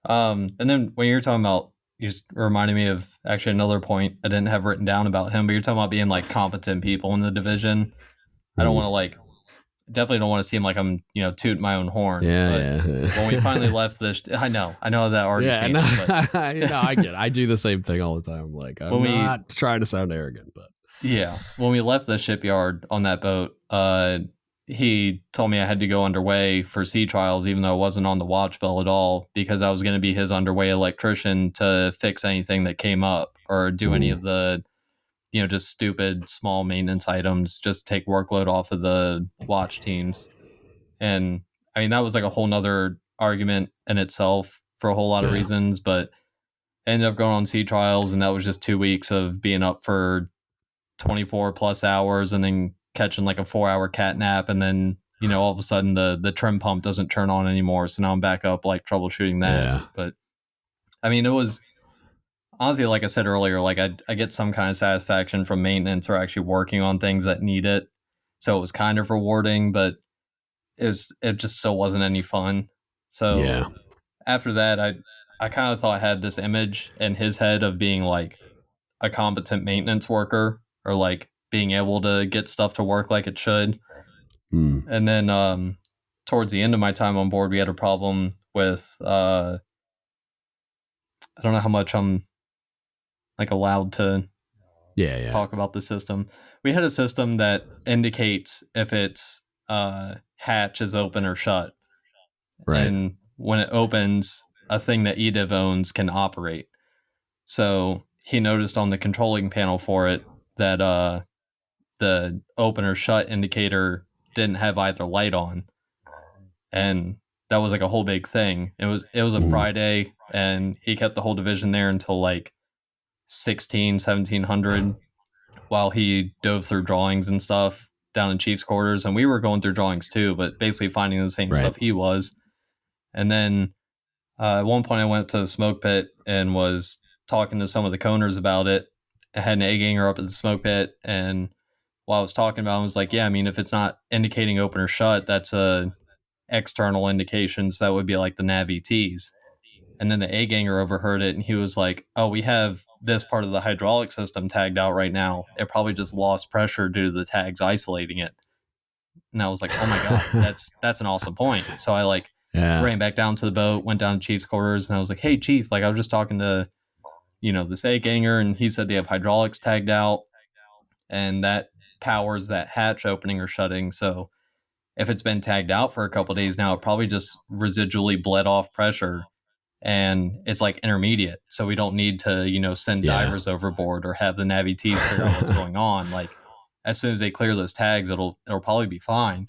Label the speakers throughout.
Speaker 1: And then when you're talking about, you just reminded me of actually another point I didn't have written down about him, but you're talking about being like competent people in the division. I don't want to definitely don't want to seem like I'm, tooting my own horn.
Speaker 2: Yeah.
Speaker 1: When we finally left this, I know that already seems.
Speaker 2: No, I get it. I do the same thing all the time. Like, I'm not trying to sound arrogant, but
Speaker 1: yeah, when we left the shipyard on that boat, he told me I had to go underway for sea trials, even though I wasn't on the watch bill at all, because I was going to be his underway electrician to fix anything that came up or do any of the, just stupid small maintenance items, just take workload off of the watch teams. And I mean, that was like a whole nother argument in itself for a whole lot of reasons, but ended up going on sea trials, and that was just 2 weeks of being up for 24 plus hours and then catching like a 4-hour cat nap, and then all of a sudden the trim pump doesn't turn on anymore, so now I'm back up like troubleshooting that. But I mean, it was honestly, like I said earlier, like I get some kind of satisfaction from maintenance or actually working on things that need it, so it was kind of rewarding, but it just still wasn't any fun. So after that, I kind of thought I had this image in his head of being like a competent maintenance worker, or like being able to get stuff to work like it should. And then towards the end of my time on board, we had a problem with I don't know how much I'm like allowed to talk about the system. We had a system that indicates if its hatch is open or shut. Right. And when it opens, a thing that EDIV owns can operate. So he noticed on the controlling panel for it that the open or shut indicator didn't have either light on. And that was like a whole big thing. It was a Friday, and he kept the whole division there until like 1700 while he dove through drawings and stuff down in Chief's quarters. And we were going through drawings too, but basically finding the same stuff he was. And then at one point I went to the smoke pit and was talking to some of the coners about it. I had an egg hanger up at the smoke pit, and while I was talking about it, I was like, yeah, I mean, if it's not indicating open or shut, that's a external indication. So that would be like the nav ETs. And then the egg hanger overheard it, and he was like, oh, we have this part of the hydraulic system tagged out right now. It probably just lost pressure due to the tags isolating it. And I was like, oh my God, that's an awesome point. So I ran back down to the boat, went down to Chief's quarters, and I was like, hey, Chief, like I was just talking to, this egg hanger, and he said they have hydraulics tagged out, and that powers that hatch opening or shutting. So if it's been tagged out for a couple of days now, it probably just residually bled off pressure, and it's like intermediate. So we don't need to, send divers overboard or have the nav ETs figure out what's going on. Like as soon as they clear those tags, it'll probably be fine.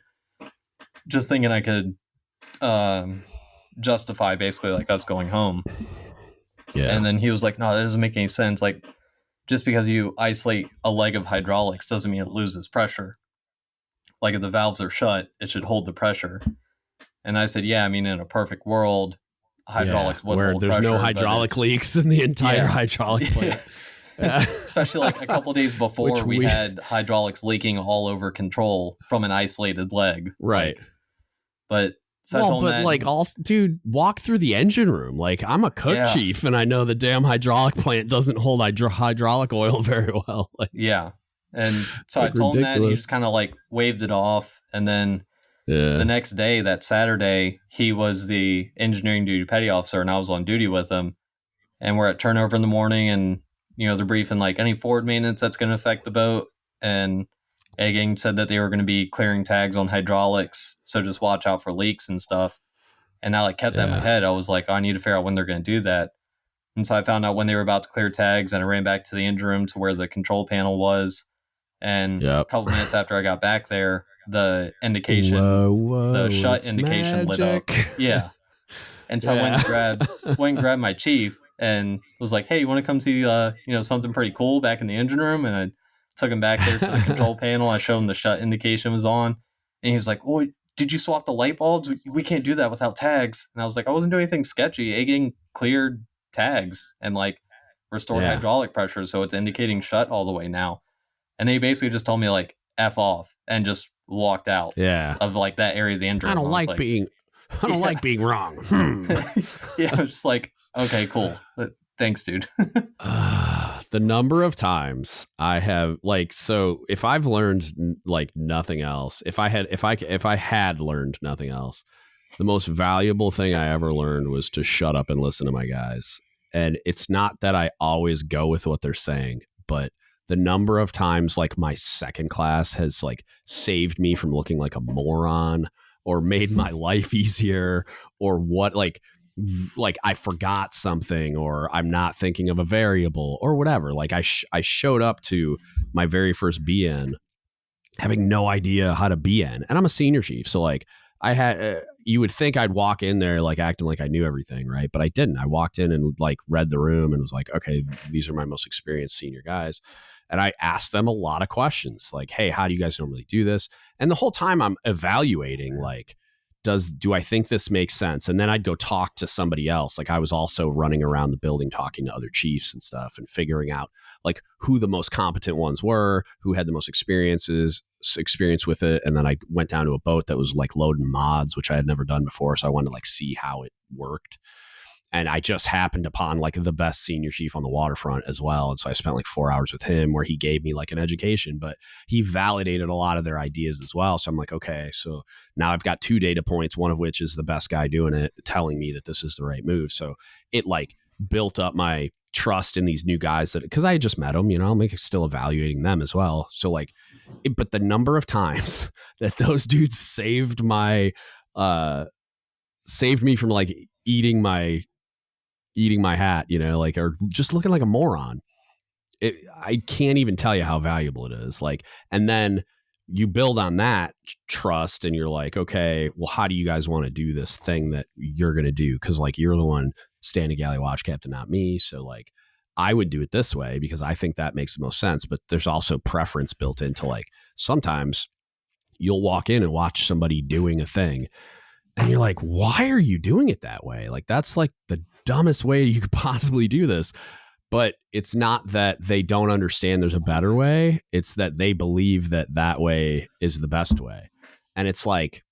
Speaker 1: Just thinking I could justify basically like us going home. Yeah. And then he was like, no, that doesn't make any sense. Like just because you isolate a leg of hydraulics doesn't mean it loses pressure. Like if the valves are shut, it should hold the pressure. And I said, yeah, I mean, in a perfect world, hydraulics would hold pressure. Where there's
Speaker 2: no hydraulic leaks in the entire hydraulic plant.
Speaker 1: Especially like a couple of days before we had hydraulics leaking all over control from an isolated leg.
Speaker 2: Right.
Speaker 1: But so I told him
Speaker 2: dude, walk through the engine room. Like I'm a cook chief, and I know the damn hydraulic plant doesn't hold hydraulic oil very well.
Speaker 1: Yeah. And so I told him that, and he just kind of like waved it off. And then the next day, that Saturday, he was the engineering duty petty officer, and I was on duty with him. And we're at turnover in the morning, and they're briefing like any forward maintenance that's going to affect the boat. And Egging said that they were going to be clearing tags on hydraulics, so just watch out for leaks and stuff. And I kept that in my head. I was like, I need to figure out when they're going to do that. And so I found out when they were about to clear tags, and I ran back to the engine room to where the control panel was. And a couple minutes after I got back there, the indication, the shut indication lit up. Yeah. And so I went and grabbed my chief and was like, hey, you want to come see, something pretty cool back in the engine room? And I took him back there to the control panel. I showed him the shut indication was on. And he was like, oh, did you swap the light bulbs? We can't do that without tags. And I was like, I wasn't doing anything sketchy. Egging cleared tags and restored hydraulic pressure. So it's indicating shut all the way now. And they basically just told me F off and just walked out of that area of the engine room.
Speaker 2: I don't like being I don't like being wrong.
Speaker 1: Yeah, I'm just like, okay, cool. Thanks, dude.
Speaker 2: The number of times I have like, so if I've learned like nothing else, if I had learned nothing else, the most valuable thing I ever learned was to shut up and listen to my guys. And it's not that I always go with what they're saying, but the number of times like my second class has like saved me from looking like a moron or made my life easier or what, like I forgot something or I'm not thinking of a variable or whatever. Like I showed up to my very first BN having no idea how to BN, and I'm a senior chief. So like I had, you would think I'd walk in there like acting like I knew everything, right? But I didn't. I walked in and like read the room and was like, okay, these are my most experienced senior guys. And I asked them a lot of questions like, hey, how do you guys normally do this? And the whole time I'm evaluating like, do I think this makes sense? And then I'd go talk to somebody else. Like I was also running around the building talking to other chiefs and stuff and figuring out like who the most competent ones were, who had the most experience with it. And then I went down to a boat that was like loading mods, which I had never done before. So I wanted to like see how it worked. And I just happened upon like the best senior chief on the waterfront as well. And so I spent like 4 hours with him where he gave me like an education, but he validated a lot of their ideas as well. So I'm like, okay, so now I've got 2 data points, one of which is the best guy doing it, telling me that this is the right move. So it like built up my trust in these new guys that, cause I had just met them, you know, I'm like still evaluating them as well. So like, but the number of times that those dudes saved me from like eating my hat, you know, like, or just looking like a moron. I can't even tell you how valuable it is. Like, and then you build on that trust and you're like, okay, well, how do you guys want to do this thing that you're going to do? Cause like, you're the one standing galley watch captain, not me. So like, I would do it this way because I think that makes the most sense. But there's also preference built into like, sometimes you'll walk in and watch somebody doing a thing and you're like, why are you doing it that way? Like, that's like the dumbest way you could possibly do this. But it's not that they don't understand there's a better way. It's that they believe that that way is the best way. And it's like,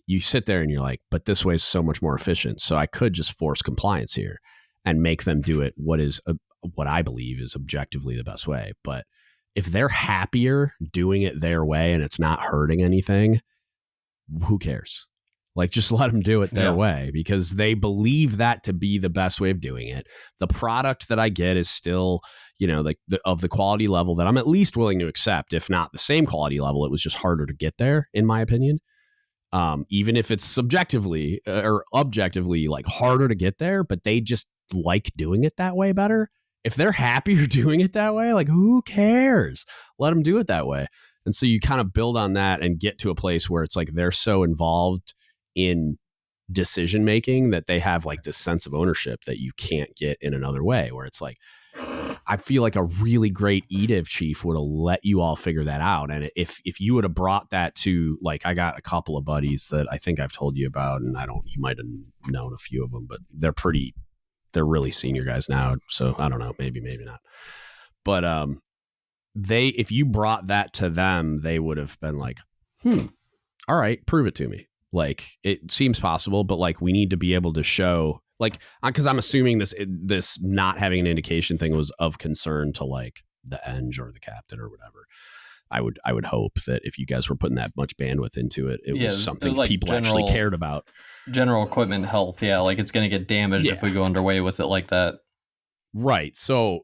Speaker 2: you sit there and you're like, but this way is so much more efficient. So I could just force compliance here and make them do it what I believe is objectively the best way. But if they're happier doing it their way and it's not hurting anything, who cares? Like, just let them do it their way because they believe that to be the best way of doing it. The product that I get is still, you know, like of the quality level that I'm at least willing to accept, if not the same quality level. It was just harder to get there, in my opinion. Even if it's subjectively or objectively like harder to get there, but they just like doing it that way better. If they're happier doing it that way, like who cares? Let them do it that way. And so you kind of build on that and get to a place where it's like they're so involved in decision making that they have like this sense of ownership that you can't get in another way, where it's like, I feel like a really great EDIV chief would have let you all figure that out. And if you would have brought that to, like, I got a couple of buddies that I think I've told you about, and you might have known a few of them, but they're really senior guys now. So I don't know, maybe not. But if you brought that to them, they would have been like, all right, prove it to me. Like, it seems possible, but like, we need to be able to show, like, because I'm assuming this not having an indication thing was of concern to like the eng or the captain or whatever. I would hope that if you guys were putting that much bandwidth into it, it was something like people actually cared about.
Speaker 1: General equipment health. Yeah. Like, it's going to get damaged if we go underway with it like that. Right.
Speaker 2: So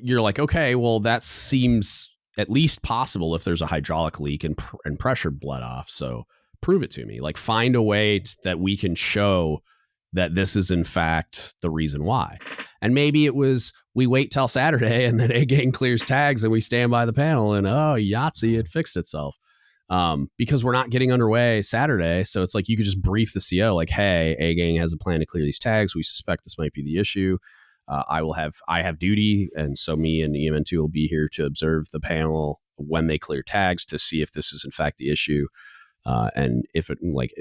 Speaker 2: you're like, okay, well, that seems at least possible if there's a hydraulic leak and pressure bled off. So prove it to me. Like, find a way that we can show that this is in fact the reason why. And maybe it was, we wait till Saturday and then A-Gang clears tags and we stand by the panel and, oh, Yahtzee, it fixed itself. Because we're not getting underway Saturday. So it's like, you could just brief the CO like, hey, A-Gang has a plan to clear these tags. We suspect this might be the issue. I have duty. And so me and EMN2 will be here to observe the panel when they clear tags to see if this is in fact the issue. And if it, like,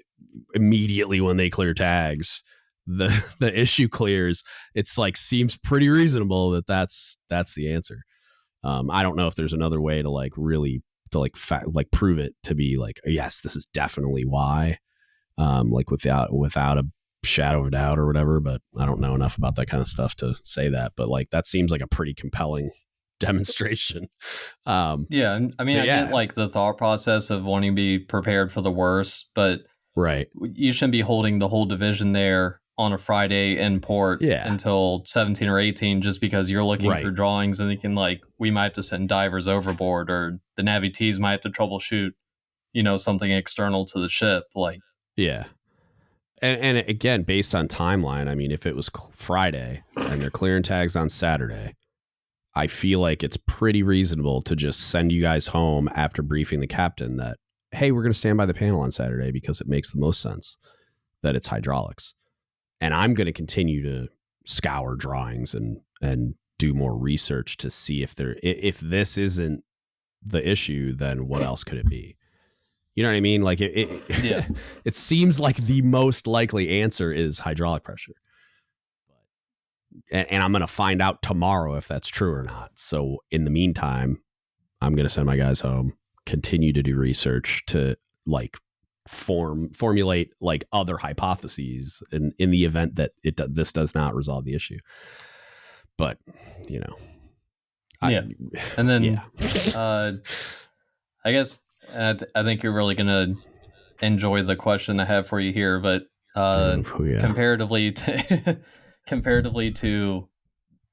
Speaker 2: immediately when they clear tags, the issue clears, it's like, seems pretty reasonable that's the answer. I don't know if there's another way to like really to like prove it to be like, yes, this is definitely why. like without a shadow of a doubt or whatever. But I don't know enough about that kind of stuff to say that. But like that seems like a pretty compelling demonstration.
Speaker 1: Yeah, and I mean, I get like the thought process of wanting to be prepared for the worst, but
Speaker 2: right,
Speaker 1: you shouldn't be holding the whole division there on a Friday in port until 17 or 18 just because you're looking through drawings and thinking like we might have to send divers overboard or the Navities might have to troubleshoot, something external to the ship. Like,
Speaker 2: yeah. And again, based on timeline, I mean, if it was Friday and they're clearing tags on Saturday, I feel like it's pretty reasonable to just send you guys home after briefing the captain that, hey, we're going to stand by the panel on Saturday because it makes the most sense that it's hydraulics. And I'm going to continue to scour drawings and do more research to see if this isn't the issue, then what else could it be? You know what I mean? Like it seems like the most likely answer is hydraulic pressure. And I'm going to find out tomorrow if that's true or not. So in the meantime, I'm going to send my guys home, continue to do research to like formulate like other hypotheses in the event that this does not resolve the issue. But,
Speaker 1: and then I guess I think you're really going to enjoy the question I have for you here, but comparatively to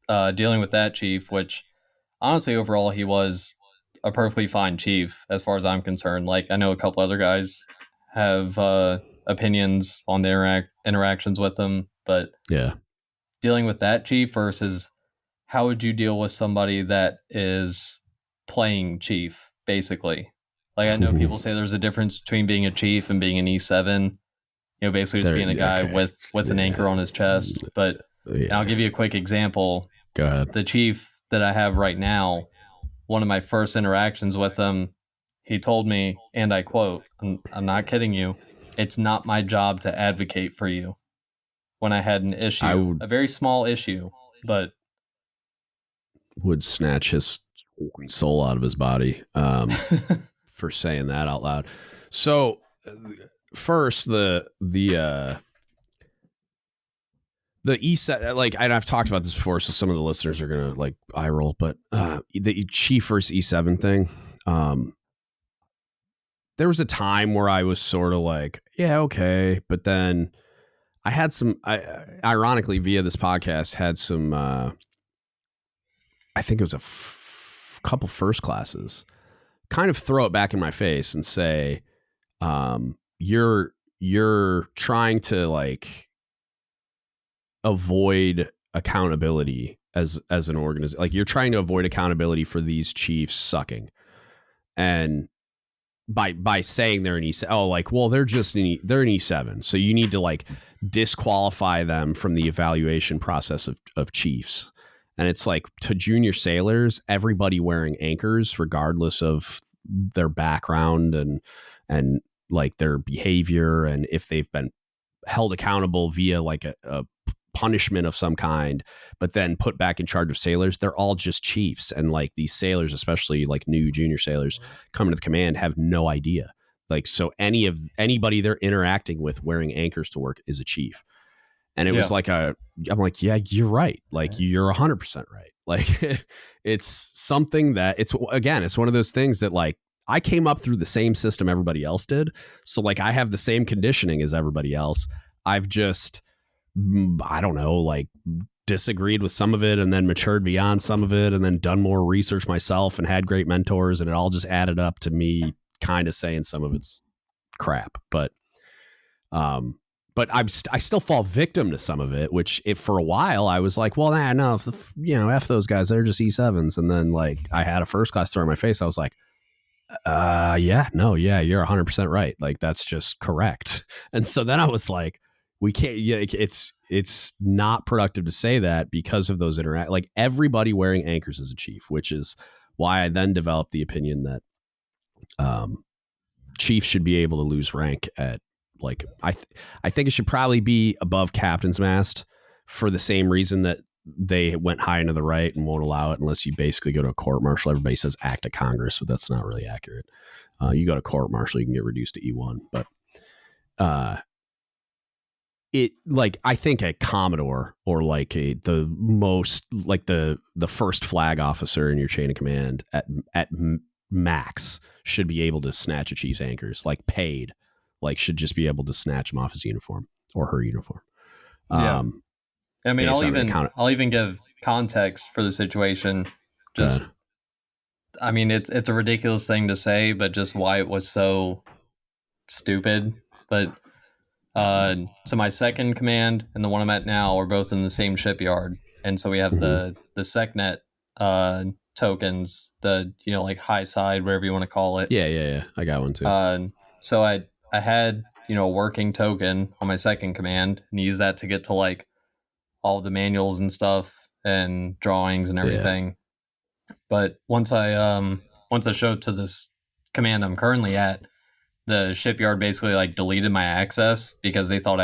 Speaker 1: dealing with that chief, which honestly overall he was a perfectly fine chief as far as I'm concerned. Like I know a couple other guys have opinions on the interactions with him, but dealing with that chief versus how would you deal with somebody that is playing chief, basically? Like I know people say there's a difference between being a chief and being an E7, basically just being a guy with an anchor on his chest. But I'll give you a quick example.
Speaker 2: Go ahead.
Speaker 1: The chief that I have right now, one of my first interactions with him, he told me, and I quote, I'm not kidding you, it's not my job to advocate for you. When I had an issue, a very small issue, but
Speaker 2: would snatch his soul out of his body for saying that out loud. So first, the E7, like, and I've talked about this before, so some of the listeners are gonna like eye roll, but the chief versus E7 thing. There was a time where I was sort of like, yeah, okay, but then I had some, ironically, via this podcast, had some. I think it was a couple first classes, kind of throw it back in my face and say, you're trying to like avoid accountability as an organization. Like you're trying to avoid accountability for these chiefs sucking. And by saying they're an E7, well, they're just they're an E7. So you need to like disqualify them from the evaluation process of chiefs. And it's like to junior sailors, everybody wearing anchors, regardless of their background and like their behavior. And if they've been held accountable via like a punishment of some kind, but then put back in charge of sailors, they're all just chiefs. And like these sailors, especially like new junior sailors coming to the command, have no idea. Like, so anybody they're interacting with wearing anchors to work is a chief. And it was like I'm like, yeah, you're right. Like you're 100% right. Like it's something that it's one of those things that like I came up through the same system everybody else did. So like I have the same conditioning as everybody else. I've just, I don't know, like disagreed with some of it and then matured beyond some of it and then done more research myself and had great mentors. And it all just added up to me kind of saying some of it's crap. But I still fall victim to some of it, which if for a while I was like, well, no, F those guys, they're just E7s. And then like I had a first class throw in my face. I was like, you're 100% right. Like that's just correct. And so then I was like, we can't, it's not productive to say that because of those like everybody wearing anchors is a chief, which is why I then developed the opinion that, chiefs should be able to lose rank at, like I think it should probably be above captain's mast for the same reason that they went high into the right and won't allow it unless you basically go to a court martial. Everybody says act of Congress, but that's not really accurate. You go to court martial, you can get reduced to E1. But it like I think a Commodore or like the first flag officer in your chain of command at max should be able to snatch a chief's anchors, like paid, like should just be able to snatch him off his uniform or her uniform.
Speaker 1: Yeah. I mean, I'll even give context for the situation. Just, I mean, it's a ridiculous thing to say, but just why it was so stupid. But so my second command and the one I'm at now are both in the same shipyard, and so we have the SecNet tokens, the like high side, whatever you want to call it.
Speaker 2: Yeah. I got one too.
Speaker 1: So I had a working token on my second command and use that to get to like all the manuals and stuff and drawings and everything. Yeah. But once I show up to this command I'm currently at, the shipyard basically like deleted my access because they thought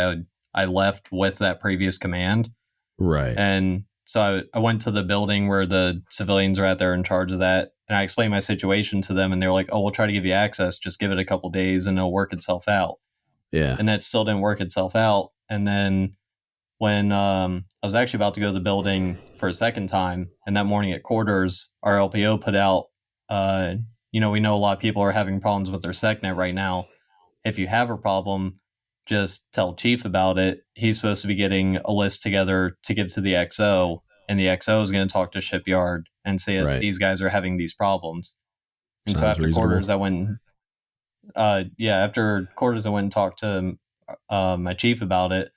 Speaker 1: I left with that previous command.
Speaker 2: Right.
Speaker 1: And so I went to the building where the civilians are at there in charge of that. And I explained my situation to them and they were like, oh, we'll try to give you access. Just give it a couple days and it'll work itself out.
Speaker 2: Yeah.
Speaker 1: And that still didn't work itself out. And then when I was actually about to go to the building for a second time, and that morning at quarters, our LPO put out, we know a lot of people are having problems with their SecNet right now. If you have a problem, just tell Chief about it. He's supposed to be getting a list together to give to the XO, and the XO is going to talk to Shipyard and say that these guys are having these problems. And so after quarters, I went, after quarters, I went and talked to my chief about it.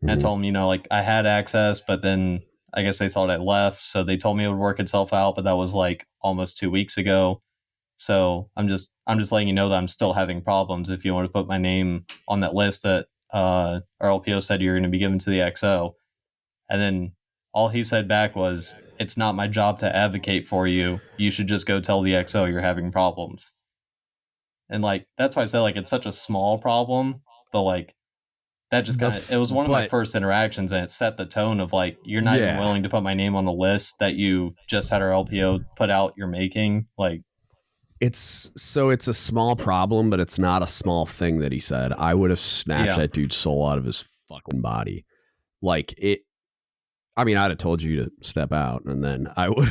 Speaker 1: And I told him, like I had access, but then I guess they thought I left. So they told me it would work itself out, but that was like almost 2 weeks ago. So I'm just letting you know that I'm still having problems. If you want to put my name on that list that our LPO said you're going to be given to the XO. And then all he said back was, it's not my job to advocate for you. You should just go tell the XO you're having problems. And like, that's why I said like, it's such a small problem, but like, that just kind of, it was one of my first interactions and it set the tone of like, you're not even willing to put my name on the list that you just had our LPO put out you're making. Like,
Speaker 2: it's a small problem, but it's not a small thing that he said. I would have snatched that dude's soul out of his fucking body. Like it, I mean, I'd have told you to step out and then I would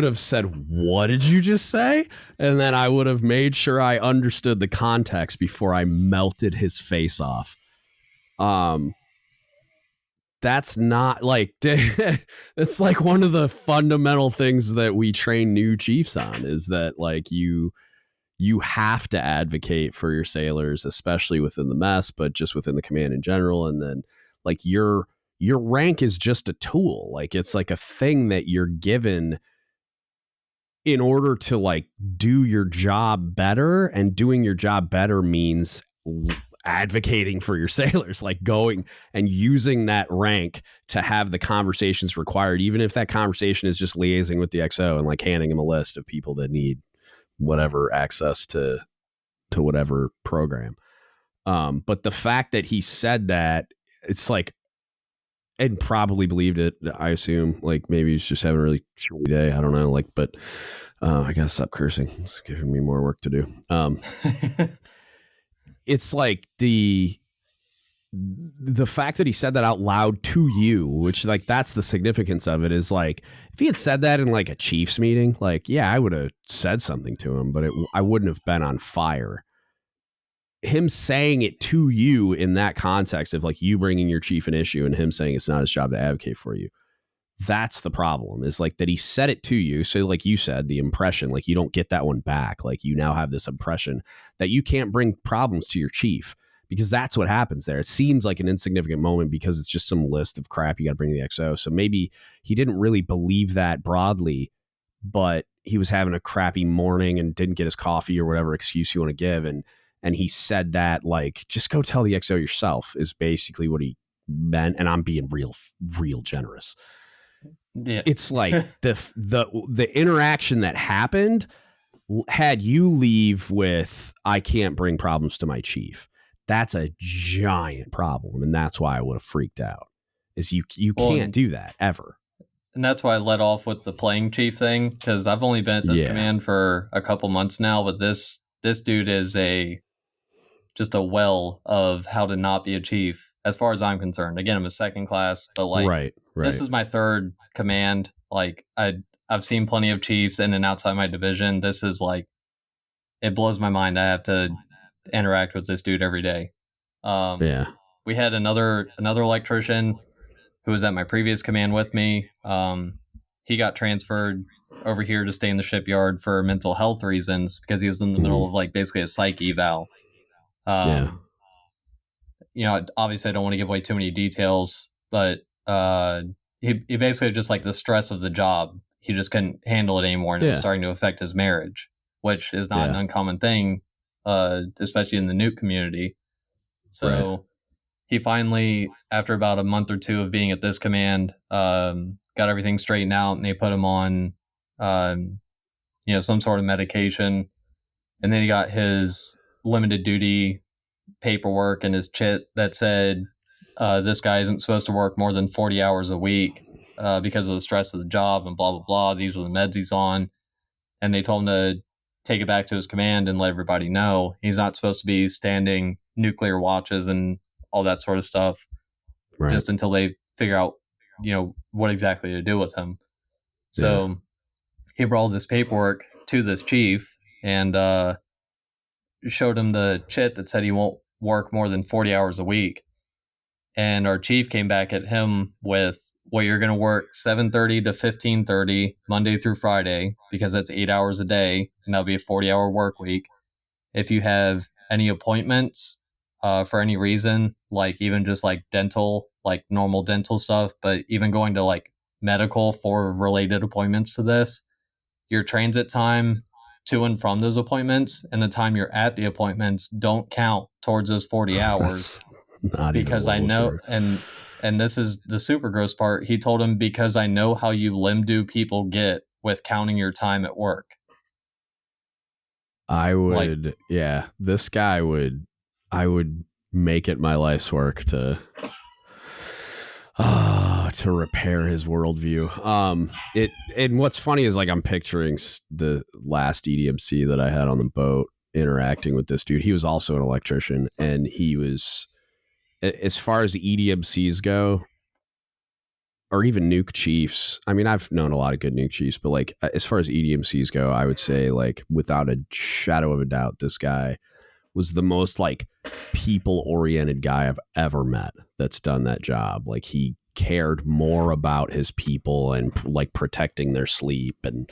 Speaker 2: have said, what did you just say? And then I would have made sure I understood the context before I melted his face off. That's not like, it's like one of the fundamental things that we train new chiefs on is that like you have to advocate for your sailors, especially within the mess, but just within the command in general. And then like your rank is just a tool. Like it's like a thing that you're given in order to like do your job better, and doing your job better means advocating for your sailors, like going and using that rank to have the conversations required, even if that conversation is just liaising with the XO and like handing him a list of people that need whatever access to whatever program. But the fact that he said that, it's like, and probably believed it, I assume, like maybe he's just having a really shitty day. I don't know. Like, but I gotta stop cursing. It's giving me more work to do. It's like the fact that he said that out loud to you, which like, that's the significance of it, is like, if he had said that in like a Chiefs meeting, like, yeah, I would have said something to him, but I wouldn't have been on fire. Him saying it to you in that context of like you bringing your chief an issue and him saying it's not his job to advocate for you, that's the problem, is like that he said it to you. So like you said, the impression, like you don't get that one back. Like you now have this impression that you can't bring problems to your chief, because that's what happens there. It seems like an insignificant moment because it's just some list of crap you got to bring to the XO. So maybe he didn't really believe that broadly, but he was having a crappy morning and didn't get his coffee or whatever excuse you want to give. And he said that like, just go tell the XO yourself, is basically what he meant. And I'm being real generous. Yeah. It's like the interaction that happened had you leave with, I can't bring problems to my chief. That's a giant problem. And that's why I would have freaked out, is you can't do that ever.
Speaker 1: And that's why I let off with the playing chief thing, because I've only been at this command for a couple months now, but this dude is just a well of how to not be a chief, as far as I'm concerned. Again, I'm a second class, but like
Speaker 2: Right.
Speaker 1: this
Speaker 2: Right.
Speaker 1: is my third command. Like I've seen plenty of chiefs in and outside my division. This is like it blows my mind. I have to interact with this dude every day.
Speaker 2: Yeah.
Speaker 1: We had another electrician who was at my previous command with me. He got transferred over here to stay in the shipyard for mental health reasons because he was in the middle of like basically a psych eval.
Speaker 2: Yeah.
Speaker 1: You know, obviously I don't want to give away too many details, but he basically just like the stress of the job, he just couldn't handle it anymore, and it was
Speaker 2: Yeah.
Speaker 1: starting to affect his marriage, which is not an
Speaker 2: Yeah.
Speaker 1: uncommon thing, especially in the nuke community.
Speaker 2: Right.
Speaker 1: So he finally, after about a month or two of being at this command, got everything straightened out, and they put him on, some sort of medication, and then he got his limited duty paperwork and his chit that said this guy isn't supposed to work more than 40 hours a week because of the stress of the job and blah blah blah. These are the meds he's on, and they told him to take it back to his command and let everybody know he's not supposed to be standing nuclear watches and all that sort of stuff,
Speaker 2: Right.
Speaker 1: just until they figure out, what exactly to do with him. So he brought all this paperwork to this chief and showed him the chit that said he won't work more than 40 hours a week. And our chief came back at him with, well, you're going to work 7:30 to 15:30 Monday through Friday because that's 8 hours a day, and that'll be a 40-hour work week. If you have any appointments for any reason, like even just like dental, like normal dental stuff, but even going to like medical for related appointments to this, your transit time to and from those appointments and the time you're at the appointments don't count towards those 40 hours.
Speaker 2: Not
Speaker 1: Because I know, and this is the super gross part. He told him, because I know how you limb-do people get with counting your time at work.
Speaker 2: I would, this guy I would make it my life's work to repair his worldview. And what's funny is like I'm picturing the last EDMC that I had on the boat interacting with this dude. He was also an electrician, and he was, as far as the EDMCs go, or even nuke chiefs. I mean, I've known a lot of good nuke chiefs, but like as far as EDMCs go, I would say like without a shadow of a doubt, this guy was the most like people oriented guy I've ever met that's done that job. Like he cared more about his people and like protecting their sleep and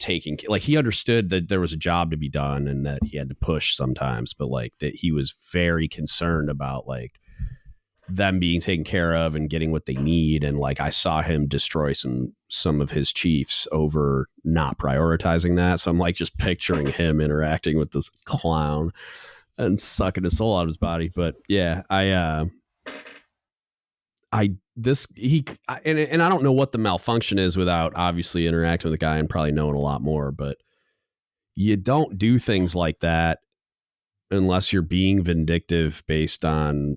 Speaker 2: taking, like he understood that there was a job to be done and that he had to push sometimes, but like that he was very concerned about like them being taken care of and getting what they need. And like I saw him destroy some of his chiefs over not prioritizing that. So I'm like just picturing him interacting with this clown and sucking his soul out of his body. But yeah, and I don't know what the malfunction is without obviously interacting with the guy and probably knowing a lot more, but you don't do things like that unless you're being vindictive based on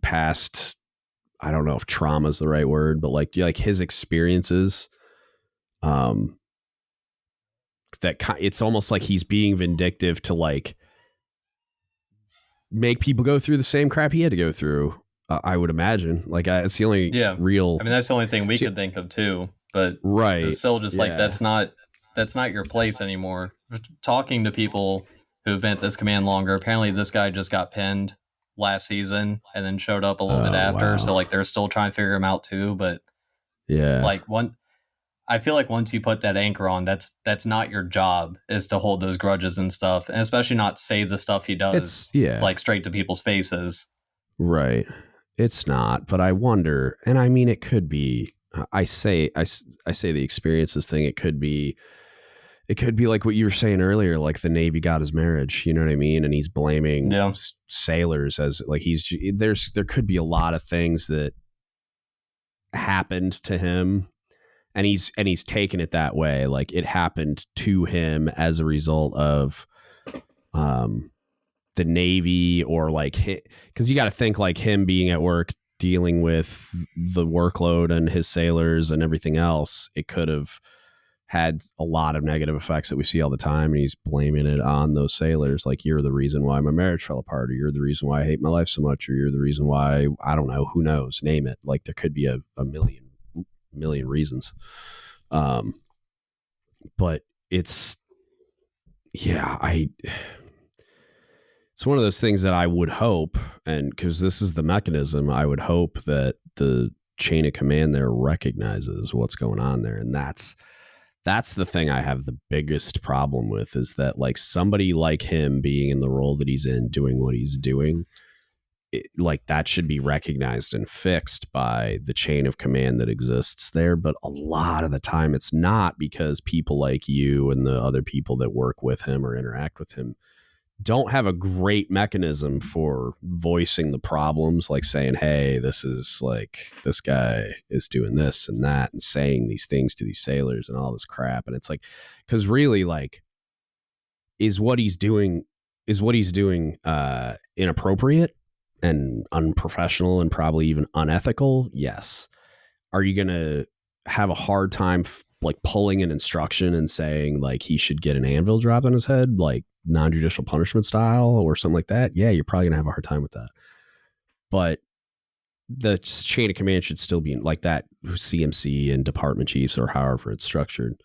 Speaker 2: past, I don't know if trauma is the right word, but like his experiences, that it's almost like he's being vindictive to like make people go through the same crap he had to go through. I would imagine like it's the only real,
Speaker 1: I mean, that's the only thing we could think of too, but
Speaker 2: right.
Speaker 1: It's still just like, that's not your place anymore. Talking to people who've been at this command longer, apparently this guy just got pinned last season and then showed up a little bit after. Wow. So like they're still trying to figure him out too. But like I feel like once you put that anchor on, that's not your job, is to hold those grudges and stuff, and especially not say the stuff he does. It's like straight to people's faces.
Speaker 2: Right. It's not, but I wonder, and I mean, it could be, I say the experiences thing. It could be like what you were saying earlier, like the Navy got his marriage, you know what I mean? And he's blaming sailors as like there could be a lot of things that happened to him, and he's taken it that way. Like it happened to him as a result of, the Navy, or like, because you got to think like him being at work dealing with the workload and his sailors and everything else, it could have had a lot of negative effects that we see all the time, and he's blaming it on those sailors. Like, you're the reason why my marriage fell apart, or you're the reason why I hate my life so much, or you're the reason why, I don't know, who knows, name it. Like, there could be a million reasons. But it's, it's one of those things that I would hope, and because this is the mechanism, I would hope that the chain of command there recognizes what's going on there. And that's the thing I have the biggest problem with, is that, like, somebody like him being in the role that he's in, doing what he's doing, like, that should be recognized and fixed by the chain of command that exists there. But a lot of the time it's not, because people like you and the other people that work with him or interact with him don't have a great mechanism for voicing the problems, like saying, hey, this is like, this guy is doing this and that, and saying these things to these sailors and all this crap. And it's like, because really, like, is what he's doing inappropriate and unprofessional and probably even unethical? Yes. Are you going to have a hard time like pulling an instruction and saying, like, he should get an anvil dropped on his head, like non-judicial punishment style or something like that? Yeah, you're probably gonna have a hard time with that. But the chain of command should still be like that. CMC and department chiefs, or however it's structured,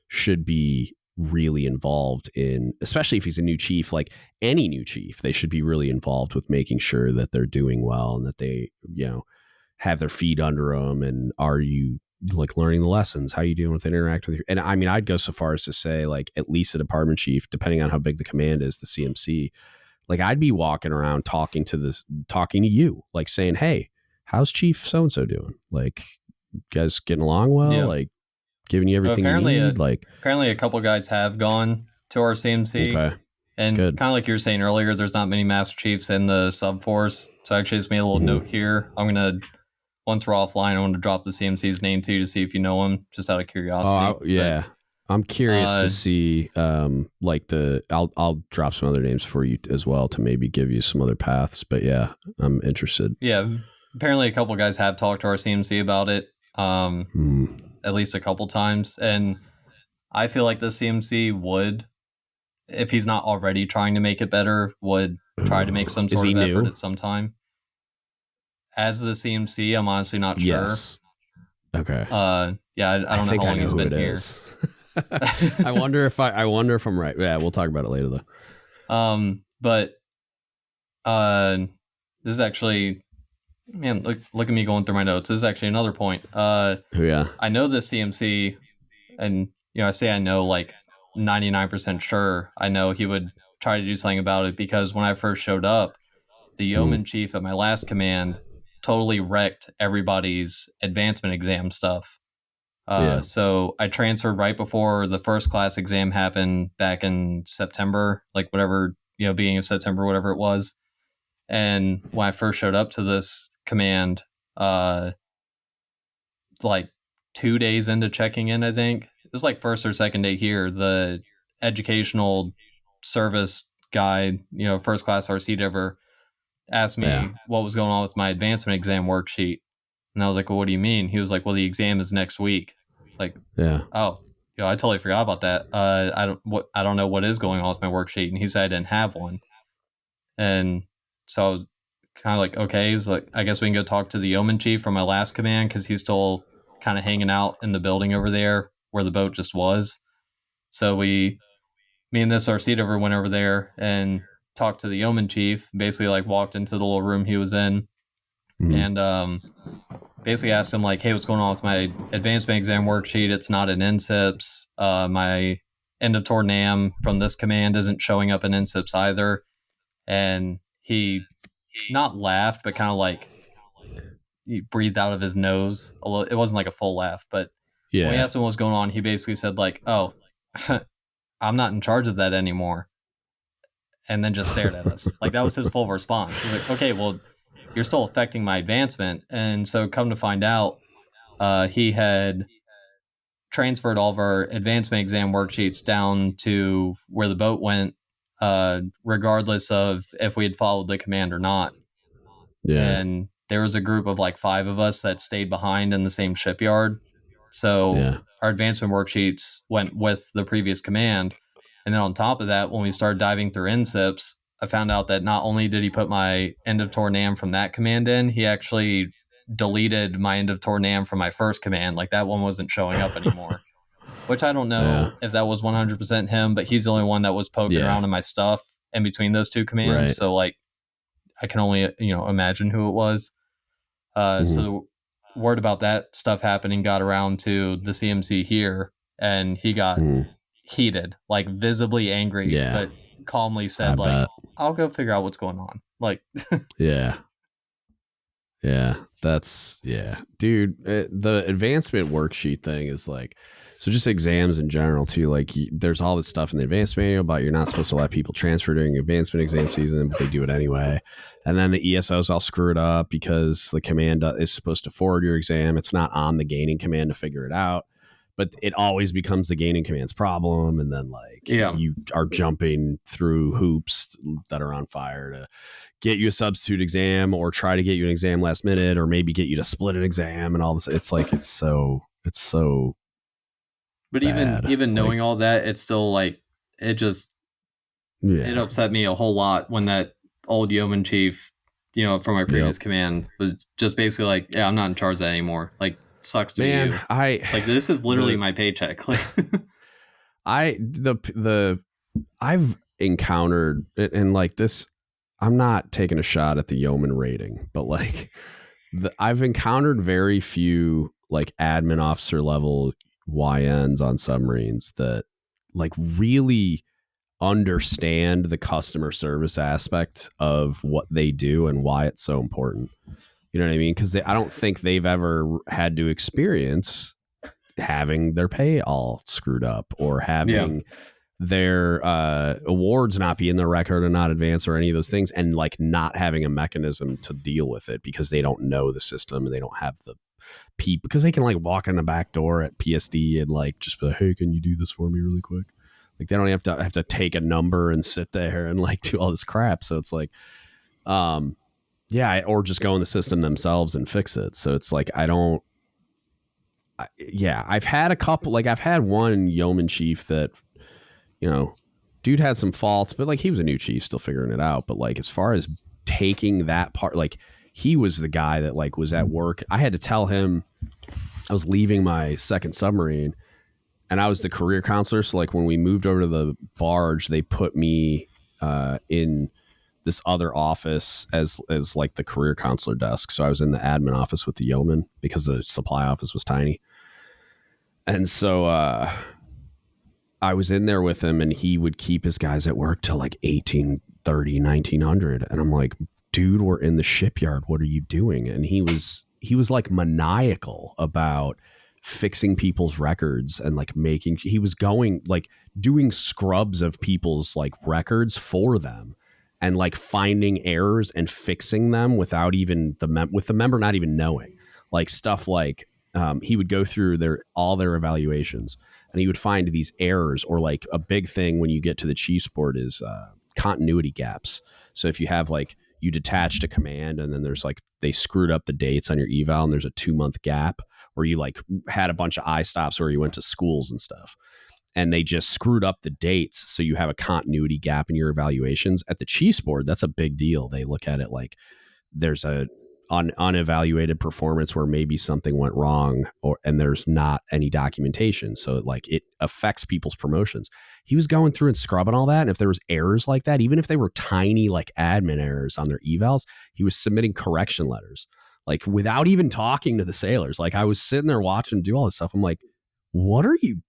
Speaker 2: should be really involved in, especially if he's a new chief, like any new chief, they should be really involved with making sure that they're doing well and that they, have their feet under them. And are you, like, learning the lessons? How you doing with interact with your, and I mean, I'd go so far as to say, like, at least a department chief, depending on how big the command is, the CMC, like, I'd be walking around talking to you, like, saying, hey, how's Chief so-and-so doing? Like, you guys getting along well? Yeah. Like, giving you everything you need?
Speaker 1: Apparently a couple of guys have gone to our CMC. Okay. And kind of like you were saying earlier, there's not many Master Chiefs in the sub force. So I actually just made a little note here. I'm going to, once we're offline, I want to drop the CMC's name to you to see if you know him, just out of curiosity.
Speaker 2: Yeah. But I'm curious to see, like, I'll drop some other names for you as well to maybe give you some other paths. But yeah, I'm interested.
Speaker 1: Yeah. Apparently a couple of guys have talked to our CMC about it, at least a couple times. And I feel like the CMC would, if he's not already trying to make it better, would try to make some sort of effort at some time. As the CMC, I'm honestly not sure.
Speaker 2: Yes. Okay.
Speaker 1: Yeah, I don't know how long he's been here.
Speaker 2: I wonder if I'm right. Yeah, we'll talk about it later though.
Speaker 1: But this is actually, man, look at me going through my notes. This is actually another point.
Speaker 2: Yeah.
Speaker 1: I know the CMC, and I say I know, like 99% sure I know he would try to do something about it, because when I first showed up, the yeoman chief at my last command totally wrecked everybody's advancement exam stuff. So I transferred right before the first class exam happened back in September, like whatever, beginning of September, whatever it was. And when I first showed up to this command, like 2 days into checking in, I think it was like first or second day here, the educational service guy, first class RC diver, asked me what was going on with my advancement exam worksheet. And I was like, well, what do you mean? He was like, well, the exam is next week. It's like, oh, I totally forgot about that. I don't know what is going on with my worksheet. And he said I didn't have one. And so I was kind of like, okay, he's like, I guess we can go talk to the yeoman chief from my last command, because he's still kind of hanging out in the building over there where the boat just was. So me and this RC diver went over there and talked to the yeoman chief, basically like walked into the little room he was in, and basically asked him, like, hey, what's going on with my advancement exam worksheet? It's not in NSIPs. My end of tour NAM from this command isn't showing up in NSIPs either. And he not laughed, but kind of like he breathed out of his nose a little. It wasn't like a full laugh, but when we asked him what was going on, he basically said, like, oh, I'm not in charge of that anymore. And then just stared at us. Like, that was his full response. He's like, okay, well, you're still affecting my advancement. And so come to find out, he had transferred all of our advancement exam worksheets down to where the boat went, regardless of if we had followed the command or not. Yeah. And there was a group of like 5 of us that stayed behind in the same shipyard. So our advancement worksheets went with the previous command. And then on top of that, when we started diving through NSIPs, I found out that not only did he put my end of Tor NAM from that command in, he actually deleted my end of Tor NAM from my first command. Like that one wasn't showing up anymore, which I don't know if that was 100% him, but he's the only one that was poking around in my stuff in between those two commands. So like, I can only, imagine who it was. So word about that stuff happening got around to the CMC here, and he got heated, like visibly angry, but calmly said, I'll go figure out what's going on. Like,
Speaker 2: that's dude. The advancement worksheet thing is like, so just exams in general too. Like there's all this stuff in the advanced manual about you're not supposed to let people transfer during advancement exam season, but they do it anyway. And then the ESOs all screwed up because the command is supposed to forward your exam. It's not on the gaining command to figure it out, but it always becomes the gaining command's problem. And then you are jumping through hoops that are on fire to get you a substitute exam or try to get you an exam last minute, or maybe get you to split an exam and all this. It's like, it's so
Speaker 1: but bad. even knowing all that, it's still like, it just, it upset me a whole lot when that old yeoman chief, from my previous command was just basically like, I'm not in charge of that anymore. Like, sucks to you. Like, this is literally my paycheck. Like,
Speaker 2: I've encountered, and like this, I'm not taking a shot at the yeoman rating, but like I've encountered very few like admin officer level YNs on submarines that like really understand the customer service aspect of what they do and why it's so important. You know what I mean? Because I don't think they've ever had to experience having their pay all screwed up or having their awards not be in their record or not advance or any of those things, and like not having a mechanism to deal with it because they don't know the system and they don't have the people, because they can like walk in the back door at PSD and like just be like, hey, can you do this for me really quick? Like they don't have to take a number and sit there and like do all this crap. So it's like, or just go in the system themselves and fix it. So it's like, I've had a couple, like I've had one yeoman chief that, dude had some faults, but like he was a new chief still figuring it out. But like, as far as taking that part, like he was the guy that like was at work. I had to tell him I was leaving my second submarine and I was the career counselor. So like when we moved over to the barge, they put me in this other office as like the career counselor desk. So I was in the admin office with the yeoman because the supply office was tiny. And so I was in there with him and he would keep his guys at work till like 1830, 1900. And I'm like, dude, we're in the shipyard. What are you doing? And he was like maniacal about fixing people's records and like he was going like doing scrubs of people's like records for them and like finding errors and fixing them without even with the member not even knowing, like stuff like he would go through all their evaluations and he would find these errors, or like a big thing when you get to the chief's board is continuity gaps. So if you have like, you detached a command and then there's like, they screwed up the dates on your eval and there's a 2-month gap where you like had a bunch of eye stops where you went to schools and stuff and they just screwed up the dates. So you have a continuity gap in your evaluations at the chief's board. That's a big deal. They look at it like there's a unevaluated performance where maybe something went wrong and there's not any documentation. So like it affects people's promotions. He was going through and scrubbing all that. And if there was errors like that, even if they were tiny, like admin errors on their evals, he was submitting correction letters, like without even talking to the sailors. Like I was sitting there watching him do all this stuff. I'm like, what are you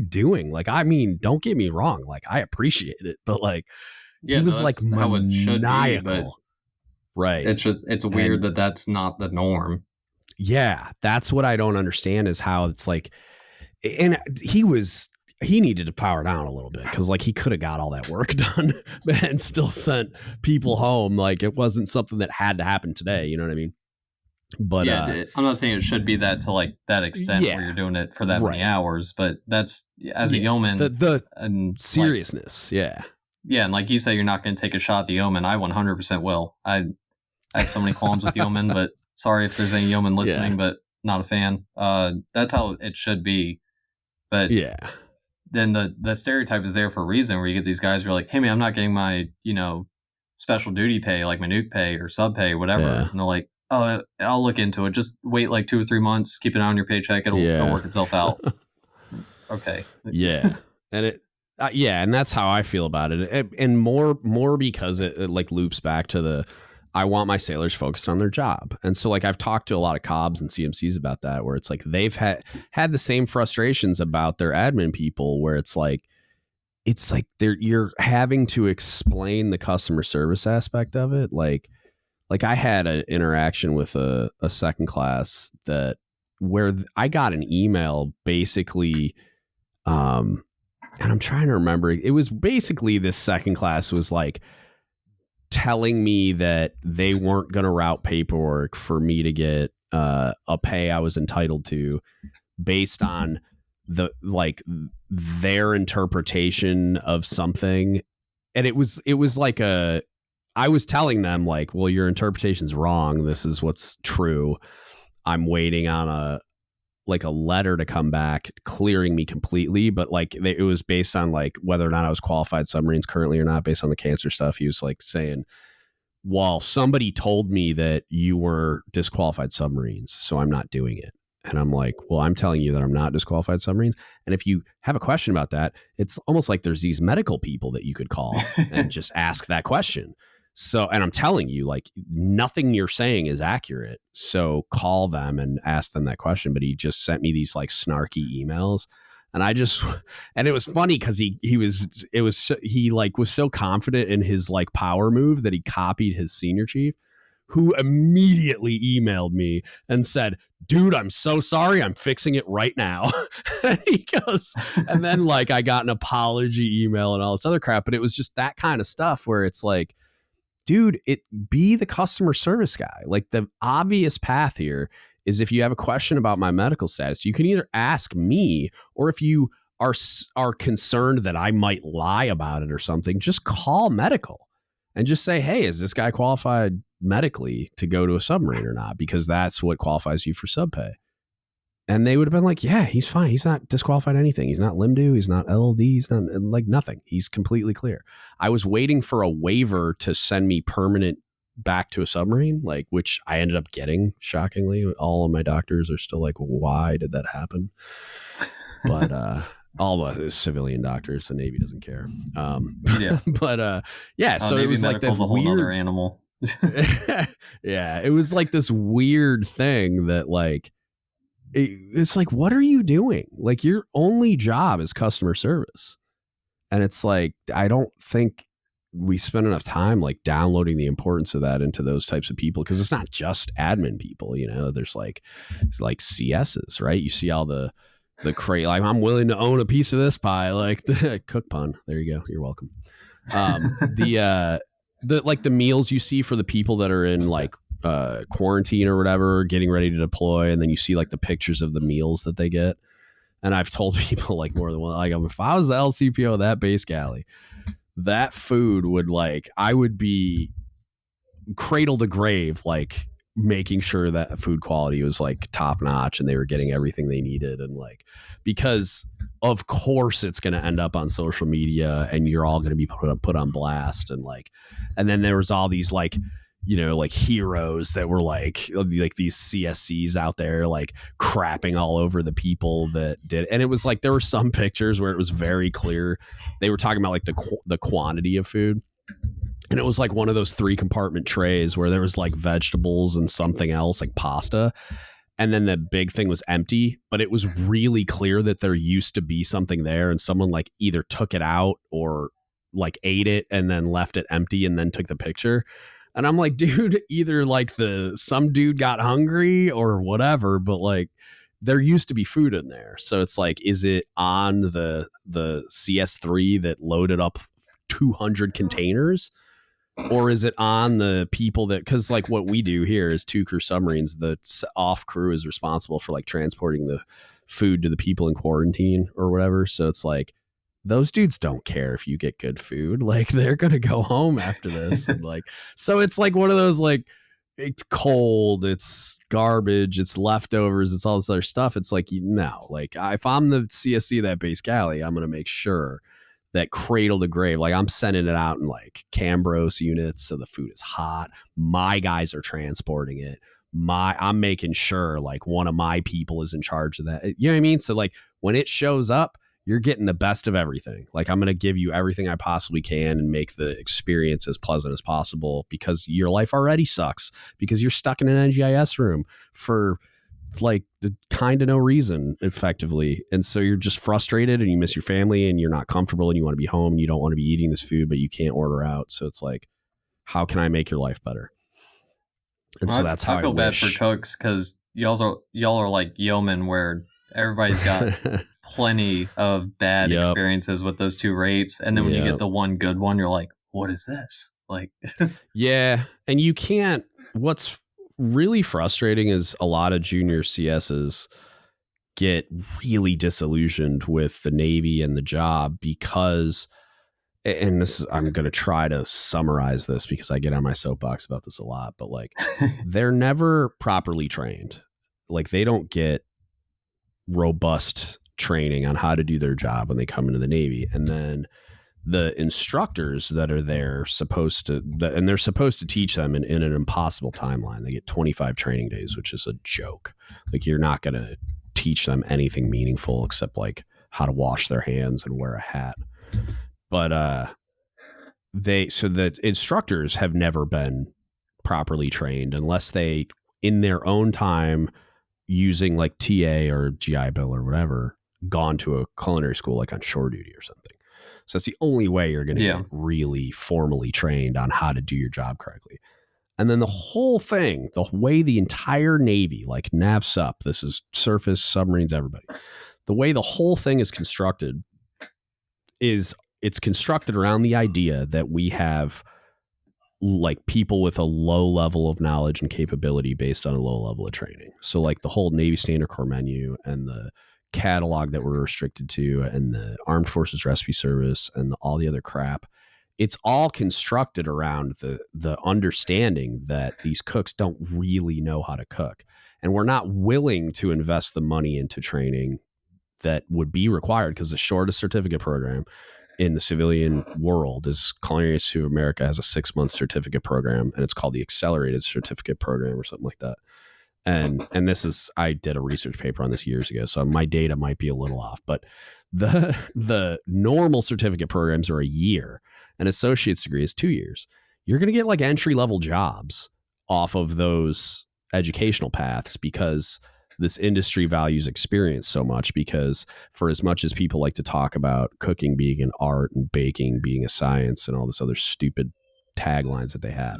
Speaker 2: doing? Like, I mean, don't get me wrong. Like I appreciate it, but like, he was like maniacal. Right.
Speaker 1: It's weird that that's not the norm.
Speaker 2: Yeah. That's what I don't understand is how it's like, and he needed to power down a little bit because like he could have got all that work done and still sent people home. Like it wasn't something that had to happen today. You know what I mean? But
Speaker 1: I'm not saying it should be that to like that extent where you're doing it for that many hours, but that's as a yeoman,
Speaker 2: the and seriousness.
Speaker 1: Like, yeah. And like you say, you're not going to take a shot at the yeoman. I 100% will. I have so many qualms with yeoman, but sorry if there's any yeoman listening, but not a fan. That's how it should be. But
Speaker 2: Yeah.
Speaker 1: then the stereotype is there for a reason, where you get these guys who are like, hey man, I'm not getting my, special duty pay, like my nuke pay or sub pay, whatever.
Speaker 2: Yeah.
Speaker 1: And they're like, oh, I'll look into it. Just wait like 2 or 3 months, keep an eye on your paycheck. It'll work itself out. Okay.
Speaker 2: Yeah. And and that's how I feel about it. And more because it like loops back to I want my sailors focused on their job. And so like I've talked to a lot of COBs and CMCs about that, where it's like they've had the same frustrations about their admin people, where it's like you're having to explain the customer service aspect of it. Like I had an interaction with a second class where I got an email basically, and I'm trying to remember. It was basically this second class was like telling me that they weren't going to route paperwork for me to get a pay I was entitled to based on their interpretation of something. And it was like I was telling them like, well, your interpretation's wrong. This is what's true. I'm waiting on a letter to come back clearing me completely. But like it was based on like whether or not I was qualified submarines currently or not, based on the cancer stuff. He was like saying, well, somebody told me that you were disqualified submarines, so I'm not doing it. And I'm like, well, I'm telling you that I'm not disqualified submarines. And if you have a question about that, it's almost like there's these medical people that you could call and just ask that question. So, and I'm telling you, like, nothing you're saying is accurate. So call them and ask them that question. But he just sent me these like snarky emails. And and it was funny because he was so confident in his like power move that he copied his senior chief, who immediately emailed me and said, dude, I'm so sorry. I'm fixing it right now. He goes, and then like I got an apology email and all this other crap. But it was just that kind of stuff where it's like, dude, be the customer service guy. Like the obvious path here is if you have a question about my medical status, you can either ask me, or if you are concerned that I might lie about it or something, just call medical and just say, hey, is this guy qualified medically to go to a submarine or not? Because that's what qualifies you for sub pay. And they would have been like, yeah, he's fine. He's not disqualified anything. He's not LIMDU. He's not LLD. He's not like nothing. He's completely clear. I was waiting for a waiver to send me permanent back to a submarine, like, which I ended up getting. Shockingly, all of my doctors are still like, why did that happen? But all the civilian doctors, the Navy doesn't care. Yeah. But yeah, so
Speaker 1: Navy
Speaker 2: it was like this
Speaker 1: a whole
Speaker 2: weird
Speaker 1: other animal.
Speaker 2: Yeah, it was like this weird thing that like, it's like, what are you doing? Like your only job is customer service. And it's like, I don't think we spend enough time like downloading the importance of that into those types of people. Cause it's not just admin people, you know, there's like CSs, right? You see all the crate, like I'm willing to own a piece of this pie, like the cook pun. There you go. You're welcome. The meals you see for the people that are in like quarantine or whatever, getting ready to deploy, and then you see like the pictures of the meals that they get. And I've told people like more than one, like if I was the LCPO of that base galley, that food would like, I would be cradle to grave, like making sure that food quality was like top notch and they were getting everything they needed. And like, because of course it's going to end up on social media and you're all going to be put on blast. And like, and then there was all these like, you know, like heroes that were like these CSCs out there, like crapping all over the people that did. And it was like, there were some pictures where it was very clear. They were talking about like the quantity of food. And it was like one of those 3 compartment trays where there was like vegetables and something else like pasta. And then the big thing was empty, but it was really clear that there used to be something there. And someone like either took it out or like ate it and then left it empty and then took the picture. And I'm like, dude, either like some dude got hungry or whatever, but like there used to be food in there. So it's like, is it on the CS3 that loaded up 200 containers? Or is it on the people that, because like what we do here is 2 crew submarines, the off crew is responsible for like transporting the food to the people in quarantine or whatever. So it's like, those dudes don't care if you get good food. Like they're going to go home after this. And like, so it's like one of those, like, it's cold, it's garbage, it's leftovers, it's all this other stuff. It's like, no, like if I'm the CSC of that base galley, I'm going to make sure that cradle to grave, like I'm sending it out in like Cambros units. So the food is hot. My guys are transporting it. I'm making sure like one of my people is in charge of that. You know what I mean? So like when it shows up, you're getting the best of everything. Like I'm going to give you everything I possibly can and make the experience as pleasant as possible, because your life already sucks because you're stuck in an NGIS room for like the kind of no reason effectively. And so you're just frustrated and you miss your family and you're not comfortable and you want to be home and you don't want to be eating this food, but you can't order out. So it's like, how can I make your life better? And well, so that's how I
Speaker 1: feel bad for cooks, because y'all are like yeomen, where everybody's got plenty of bad experiences with those two rates. And then when you get the one good one, you're like, what is this? Like,
Speaker 2: yeah. And you can't, what's really frustrating is a lot of junior CSs get really disillusioned with the Navy and the job because, and this, I'm going to try to summarize this because I get on my soapbox about this a lot, but like they're never properly trained. Like they don't get robust training on how to do their job when they come into the Navy. And then the instructors that are there and they're supposed to teach them in an impossible timeline. They get 25 training days, which is a joke. Like you're not going to teach them anything meaningful except like how to wash their hands and wear a hat. But so the instructors have never been properly trained unless they, in their own time, using like TA or GI Bill or whatever, gone to a culinary school like on shore duty or something. So that's the only way you're going to get really formally trained on how to do your job correctly. And then the whole thing, the way the entire Navy, like NavSup, this is surface, submarines, everybody, the way the whole thing is constructed is it's constructed around the idea that we have like people with a low level of knowledge and capability based on a low level of training. So like the whole Navy Standard Core menu and the catalog that we're restricted to and the Armed Forces Recipe Service and all the other crap, it's all constructed around the understanding that these cooks don't really know how to cook. And we're not willing to invest the money into training that would be required, because the shortest certificate program in the civilian world is Culinary Institute of America has a 6-month certificate program, and it's called the Accelerated Certificate Program or something like that. And this is, I did a research paper on this years ago, so my data might be a little off, but the normal certificate programs are a year. An associate's degree is 2 years. You're going to get like entry level jobs off of those educational paths because this industry values experience so much, because for as much as people like to talk about cooking being an art and baking being a science and all this other stupid taglines that they have,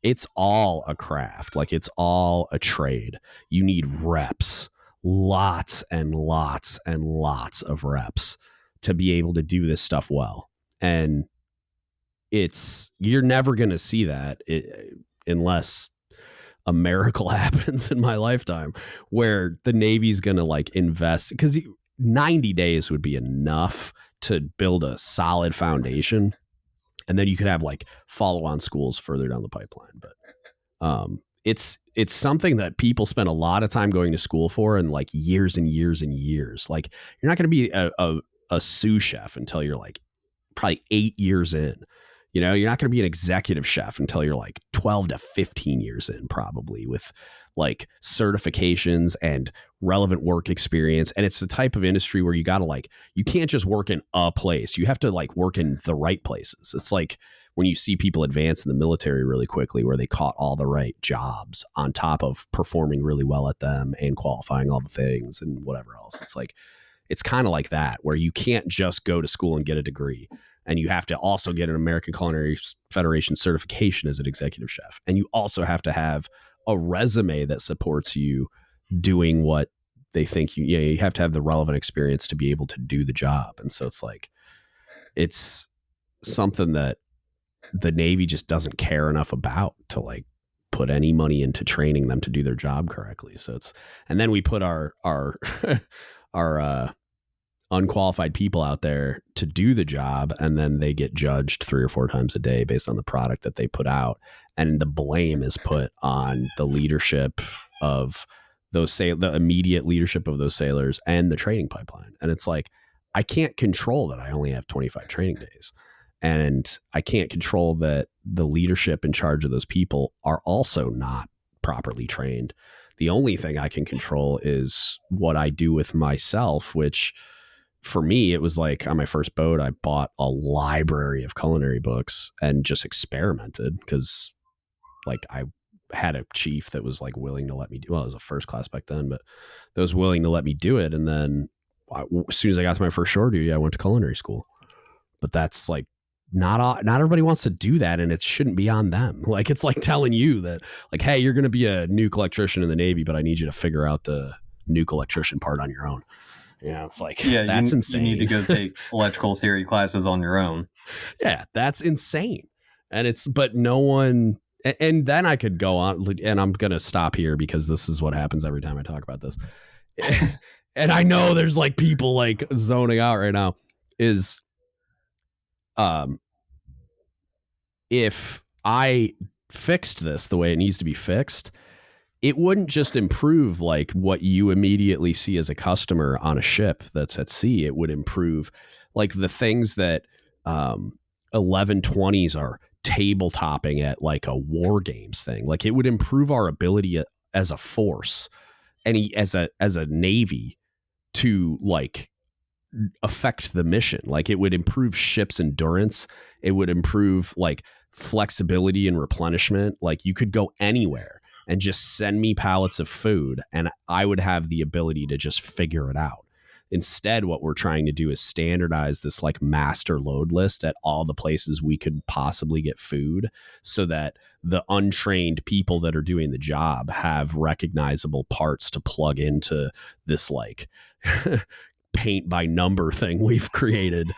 Speaker 2: it's all a craft. Like it's all a trade. You need reps, lots and lots and lots of reps to be able to do this stuff well. And you're never going to see that unless a miracle happens in my lifetime where the Navy's going to like invest, because 90 days would be enough to build a solid foundation. And then you could have like follow-on schools further down the pipeline. But it's something that people spend a lot of time going to school for, and like years and years and years. Like you're not going to be a sous chef until you're like probably 8 years in. You know, you're not going to be an executive chef until you're like 12 to 15 years in, probably, with like certifications and relevant work experience. And it's the type of industry where you got to like, you can't just work in a place. You have to like work in the right places. It's like when you see people advance in the military really quickly, where they caught all the right jobs on top of performing really well at them and qualifying all the things and whatever else. It's like, it's kind of like that, where you can't just go to school and get a degree. And you have to also get an American Culinary Federation certification as an executive chef. And you also have to have a resume that supports you doing what they think you have to have the relevant experience to be able to do the job. And so it's like, it's something that the Navy just doesn't care enough about to like put any money into training them to do their job correctly. So and then we put our unqualified people out there to do the job, and then they get judged 3 or 4 times a day based on the product that they put out. and the blame is put on the leadership of the immediate leadership of those sailors and the training pipeline. And it's like, I can't control that I only have 25 training days. And I can't control that the leadership in charge of those people are also not properly trained. The only thing I can control is what I do with myself, which for me, it was like on my first boat, I bought a library of culinary books and just experimented because like I had a chief that was like willing to let me do, well, it was a first class back then, but that was willing to let me do it. And then as soon as I got to my first shore duty, I went to culinary school. But that's like, not everybody wants to do that, and it shouldn't be on them. Like, it's like telling you that, like, hey, you're going to be a nuke electrician in the Navy, but I need you to figure out the nuke electrician part on your own. Yeah, it's like,
Speaker 1: Yeah,
Speaker 2: that's insane.
Speaker 1: You need to go take electrical theory classes on your own.
Speaker 2: Yeah, that's insane. And but no one, and then I could go on, and I'm going to stop here because this is what happens every time I talk about this. And I know there's like people like zoning out right now is, if I fixed this the way it needs to be fixed, it wouldn't just improve like what you immediately see as a customer on a ship that's at sea. It would improve like the things that 1120s are table topping at like a war games thing. Like, it would improve our ability as a force, as a Navy to like affect the mission. Like, it would improve ships' endurance. It would improve like flexibility and replenishment. Like, you could go anywhere and just send me pallets of food and I would have the ability to just figure it out. Instead, what we're trying to do is standardize this like master load list at all the places we could possibly get food, so that the untrained people that are doing the job have recognizable parts to plug into this like paint by number thing we've created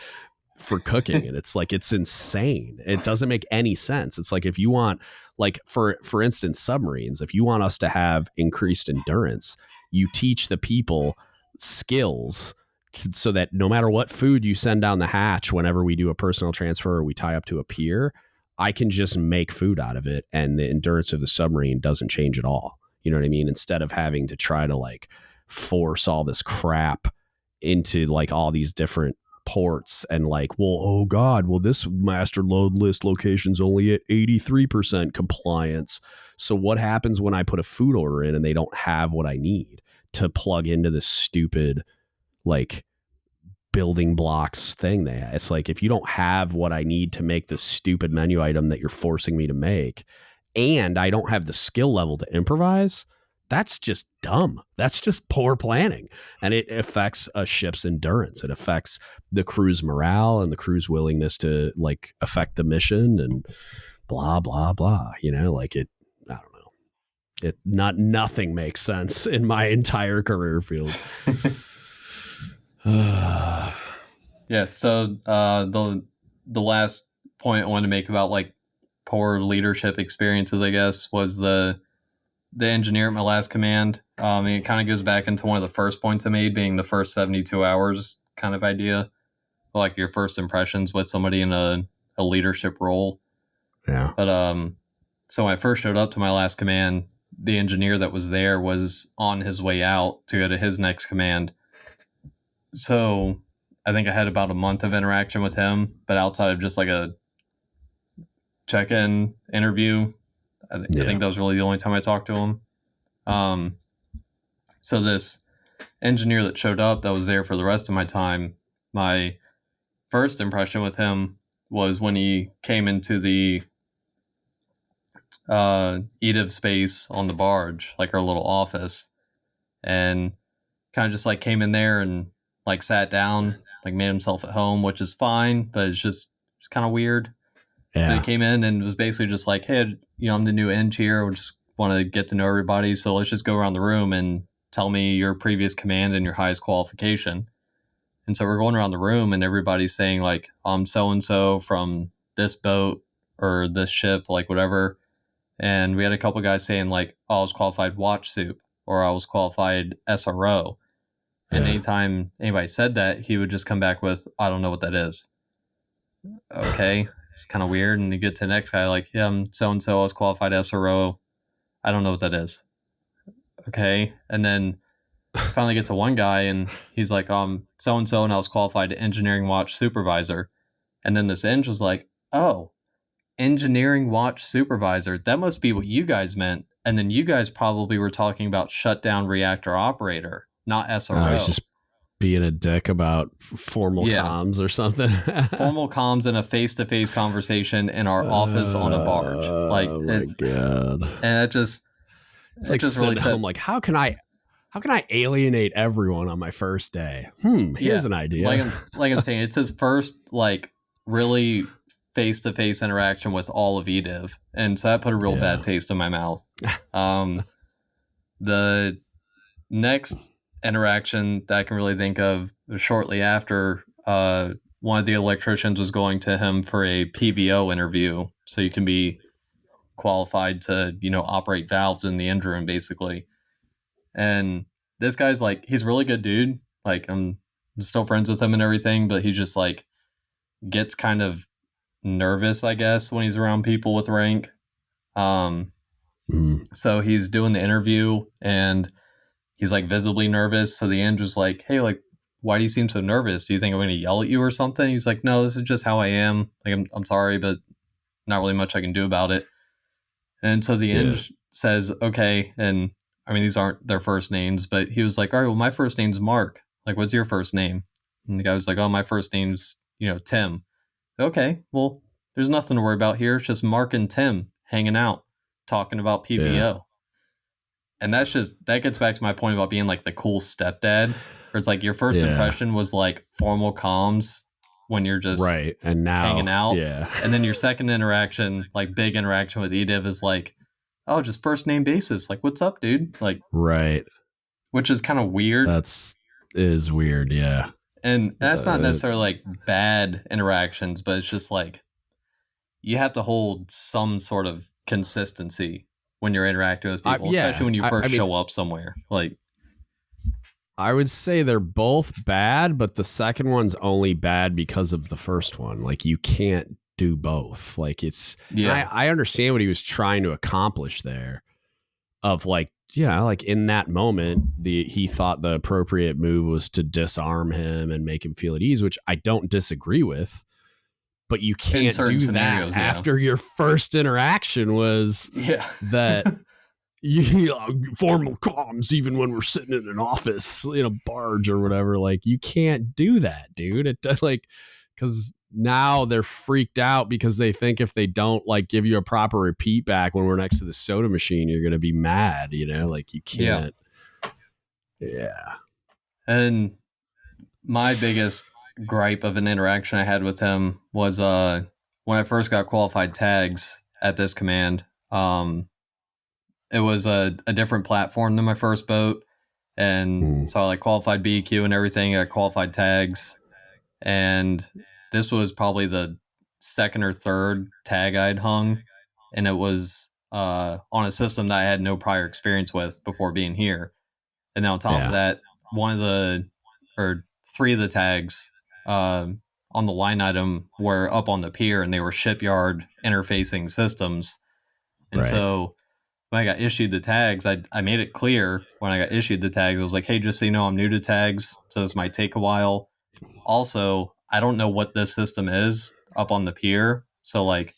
Speaker 2: for cooking. And it's like, it's insane. It doesn't make any sense. It's like, if you want, like, for instance, submarines, if you want us to have increased endurance, you teach the people skills so that no matter what food you send down the hatch, whenever we do a personnel transfer or we tie up to a pier, I can just make food out of it. And the endurance of the submarine doesn't change at all. You know what I mean? Instead of having to try to like force all this crap into like all these different ports and like, well, oh God, well, this master load list location's only at 83% compliance. So what happens when I put a food order in and they don't have what I need to plug into this stupid like building blocks thing? It's like, if you don't have what I need to make this stupid menu item that you're forcing me to make, and I don't have the skill level to improvise, that's just dumb. That's just poor planning. And it affects a ship's endurance. It affects the crew's morale and the crew's willingness to like affect the mission and blah, blah, blah. You know, like I don't know. Nothing makes sense in my entire career field.
Speaker 1: Yeah. So the last point I wanted to make about like poor leadership experiences, I guess, was the engineer at my last command. It kind of goes back into one of the first points I made, being the first 72 hours kind of idea, like your first impressions with somebody in a leadership role.
Speaker 2: Yeah.
Speaker 1: But so when I first showed up to my last command, the engineer that was there was on his way out to go to his next command. So I think I had about a month of interaction with him, but outside of just like a check-in interview, I think that was really the only time I talked to him. So this engineer that showed up that was there for the rest of my time, my first impression with him was when he came into the EDIV space on the barge, like our little office, and kind of just like came in there and like sat down, like made himself at home, which is fine, but it's kind of weird. Yeah. He came in and was basically just like, hey, I'm the new eng here. I just want to get to know everybody. So let's just go around the room and tell me your previous command and your highest qualification. And so we're going around the room and everybody's saying like, I'm so-and-so from this boat or this ship, like whatever. And we had a couple guys saying like, oh, I was qualified watch soup or I was qualified SRO. And anytime anybody said that, he would just come back with, I don't know what that is. Okay. it's kind of weird. And you get to the next guy, like, yeah, I'm so and so. I was qualified SRO. I don't know what that is. Okay, and then finally get to one guy, and he's like, so and so, and I was qualified engineering watch supervisor. And then this eng was like, oh, engineering watch supervisor. That must be what you guys meant. And then you guys probably were talking about shutdown reactor operator, not
Speaker 2: He's
Speaker 1: SRO.
Speaker 2: just being a dick about formal comms or something.
Speaker 1: Formal comms in a face-to-face conversation in our office on a barge. Like,
Speaker 2: oh my god!
Speaker 1: And it just,
Speaker 2: it's like
Speaker 1: just really
Speaker 2: sitting home. Like, how can I alienate everyone on my first day? Here's an idea.
Speaker 1: Like I'm saying, it's his first like really face-to-face interaction with all of EDIV, and so that put a real bad taste in my mouth. The next interaction that I can really think of was shortly after one of the electricians was going to him for a PVO interview, so you can be qualified to, operate valves in the engine room, basically. And this guy's like, he's a really good dude. Like, I'm still friends with him and everything, but he just like gets kind of nervous, I guess, when he's around people with rank. So he's doing the interview and he's like visibly nervous. So the end was like, hey, like, why do you seem so nervous? Do you think I'm going to yell at you or something? He's like, no, this is just how I am. Like, I'm sorry, but not really much I can do about it. And so the end says, okay. And I mean, these aren't their first names, but he was like, all right, well, my first name's Mark. Like, what's your first name? And the guy was like, oh, my first name's, Tim. Okay, well, there's nothing to worry about here. It's just Mark and Tim hanging out, talking about PVO. Yeah. And that gets back to my point about being like the cool stepdad, where it's like your first impression was like formal comms when you're just
Speaker 2: and now
Speaker 1: hanging out. Yeah. And then your second interaction, like big interaction with EDIV, is like, oh, just first name basis. Like, what's up, dude? Like, which is kind of weird.
Speaker 2: Is weird, yeah.
Speaker 1: And that's not necessarily like bad interactions, but it's just like you have to hold some sort of consistency when you're interacting with people, especially when you first show up somewhere. Like,
Speaker 2: I would say they're both bad, but the second one's only bad because of the first one. Like, you can't do both. Like, it's I understand what he was trying to accomplish there, of like, like in that moment, he thought the appropriate move was to disarm him and make him feel at ease, which I don't disagree with. But you can't do that after your first interaction was that formal comms, even when we're sitting in an office in a barge or whatever. Like, you can't do that, dude. It does, like, because now they're freaked out because they think if they don't like give you a proper repeat back when we're next to the soda machine, you're going to be mad, like you can't. Yeah.
Speaker 1: And my biggest gripe of an interaction I had with him was when I first got qualified tags at this command. It was a different platform than my first boat. And so I like qualified BQ and everything. I qualified tags. And this was probably the second or third tag I'd hung. And it was on a system that I had no prior experience with before being here. And then on top of that, three of the tags on the line item were up on the pier, and they were shipyard interfacing systems. And so when I got issued the tags, I made it clear when I got issued the tags, I was like, hey, just so you know, I'm new to tags, so this might take a while. Also, I don't know what this system is up on the pier. So, like,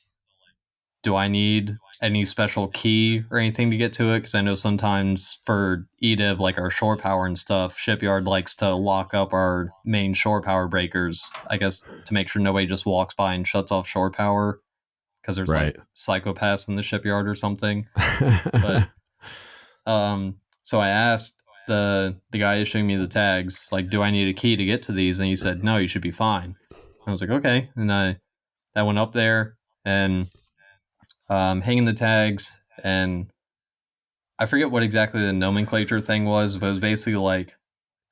Speaker 1: do I need any special key or anything to get to it? Because I know sometimes for EDIV, like our shore power and stuff, shipyard likes to lock up our main shore power breakers, I guess, to make sure nobody just walks by and shuts off shore power because there's like psychopaths in the shipyard or something. But so I asked the guy issuing me the tags, like, do I need a key to get to these? And he said, no, you should be fine. I was like, okay. And I went up there and hanging the tags, and I forget what exactly the nomenclature thing was, but it was basically like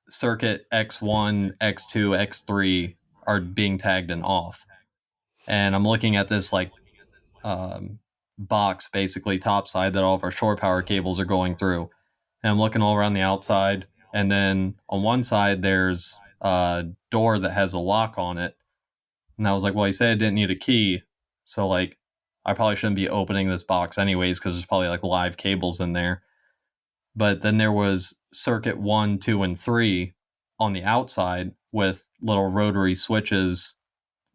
Speaker 1: circuit X1, X2, X3 are being tagged and off. And I'm looking at this like box, basically topside, that all of our shore power cables are going through. And I'm looking all around the outside, and then on one side there's a door that has a lock on it. And I was like, well, he said I didn't need a key. So like, I probably shouldn't be opening this box anyways because there's probably like live cables in there. But then there was circuit 1, 2, and 3 on the outside with little rotary switches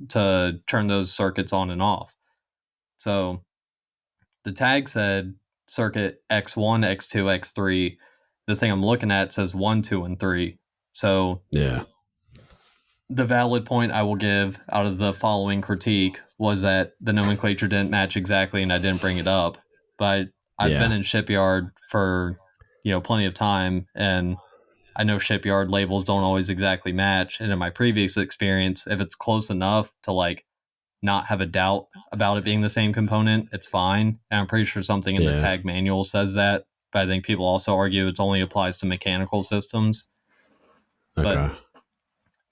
Speaker 1: to turn those circuits on and off. So the tag said circuit X1, X2, X3. The thing I'm looking at says 1, 2, and 3. So
Speaker 2: Yeah.
Speaker 1: the valid point I will give out of the following critique was that the nomenclature didn't match exactly and I didn't bring it up. But I've been in shipyard for, plenty of time, and I know shipyard labels don't always exactly match. And in my previous experience, if it's close enough to like not have a doubt about it being the same component, it's fine. And I'm pretty sure something in the tag manual says that. But I think people also argue it only applies to mechanical systems.
Speaker 2: Okay.
Speaker 1: But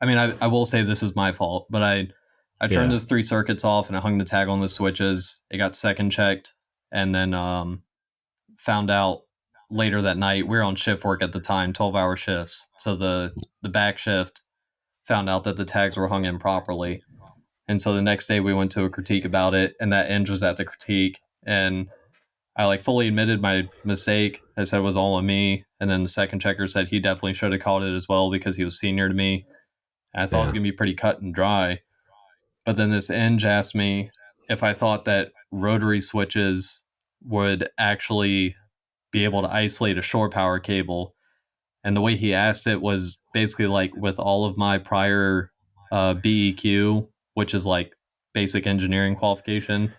Speaker 1: I mean, I will say this is my fault, but I turned those 3 circuits off and I hung the tag on the switches. It got second checked, and then found out later that night. We were on shift work at the time, 12-hour shifts. So the back shift found out that the tags were hung improperly. And so the next day we went to a critique about it, and that Eng was at the critique, and I like fully admitted my mistake. I said it was all on me. And then the second checker said he definitely should have caught it as well because he was senior to me. And I thought it was going to be pretty cut and dry. But then this Eng asked me if I thought that rotary switches would actually be able to isolate a shore power cable. And the way he asked it was basically like, with all of my prior BEQ, which is like basic engineering qualification,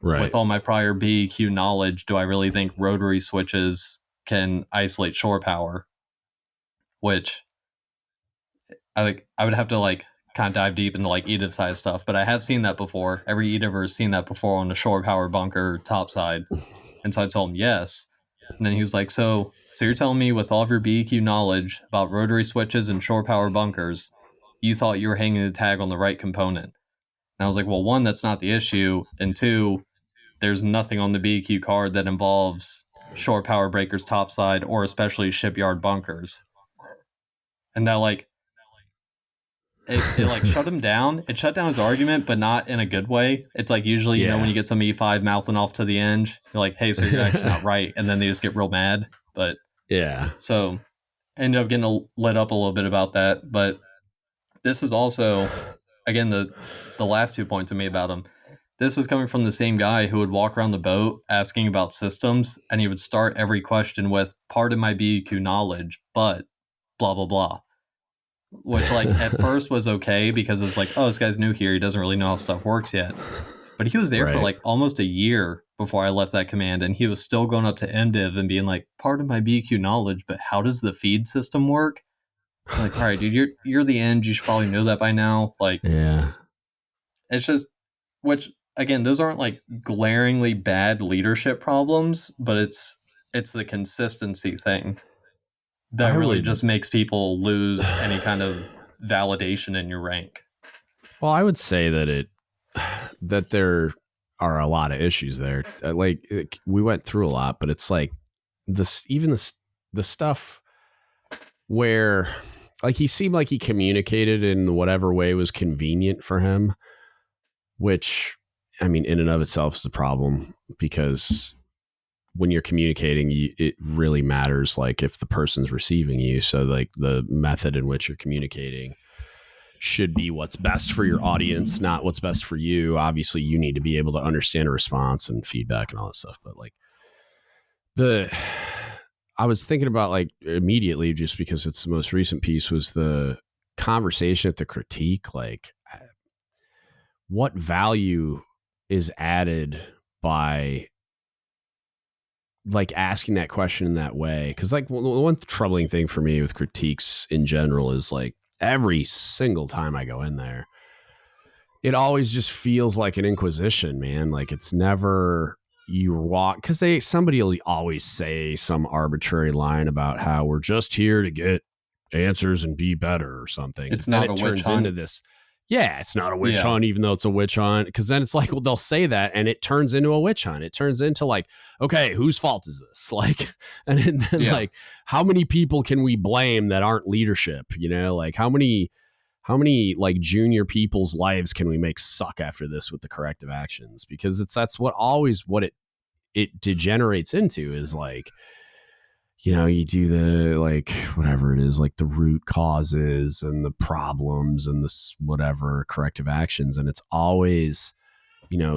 Speaker 2: right.
Speaker 1: With all my prior BEQ knowledge, do I really think rotary switches can isolate shore power? Which I would have to like kind of dive deep into like EDIV side stuff, but I have seen that before. Every EDIVer has seen that before on the shore power bunker topside. And so I told him yes. And then he was like, so you're telling me with all of your BEQ knowledge about rotary switches and shore power bunkers, you thought you were hanging the tag on the right component? And I was like, well, 1, that's not the issue. And 2, there's nothing on the BEQ card that involves shore power breakers topside or especially shipyard bunkers. And that like, it like shut him down. It shut down his argument, but not in a good way. It's like usually, you know, when you get some E5 mouthing off to the end, you're like, hey, so you're actually not right. And then they just get real mad. But so I ended up getting lit up a little bit about that. But this is also, again, the last 2 points to me about him. This is coming from the same guy who would walk around the boat asking about systems, and he would start every question with, pardon my BEQ knowledge, but blah, blah, blah. Which, like, at first was okay because it's like, oh, this guy's new here. He doesn't really know how stuff works yet. But he was there for like almost a year before I left that command, and he was still going up to MDiv and being like, pardon my BEQ knowledge, but how does the feed system work? I'm like, all right, dude, you're the end. You should probably know that by now. Like, it's just, which, again, those aren't like glaringly bad leadership problems, but it's the consistency thing that really just makes people lose any kind of validation in your rank.
Speaker 2: Well, I would say that that there are a lot of issues there. We went through a lot, but it's like the stuff where like he seemed like he communicated in whatever way was convenient for him, which, I mean, in and of itself is a problem because when you're communicating, it really matters, like if the person's receiving you. So like the method in which you're communicating should be what's best for your audience, not what's best for you. Obviously, you need to be able to understand a response and feedback and all that stuff. But like I was thinking about like immediately, just because it's the most recent piece, was the conversation at the critique. Like, what value is added by like asking that question in that way? Because like one troubling thing for me with critiques in general is like every single time I go in there, it always just feels like an inquisition, man. Like it's never you walk, because somebody will always say some arbitrary line about how we're just here to get answers and be better or something.
Speaker 1: It's not a witch hunt.
Speaker 2: Into this. Yeah, it's not a witch hunt, even though it's a witch hunt. Because then it's like, well, they'll say that and it turns into a witch hunt. It turns into like, okay, whose fault is this? Like, and then like, how many people can we blame that aren't leadership? You know, like how many how many like junior people's lives can we make suck after this with the corrective actions? Because that's what it degenerates into is like, you do the like whatever it is, like the root causes and the problems and this whatever corrective actions. And it's always,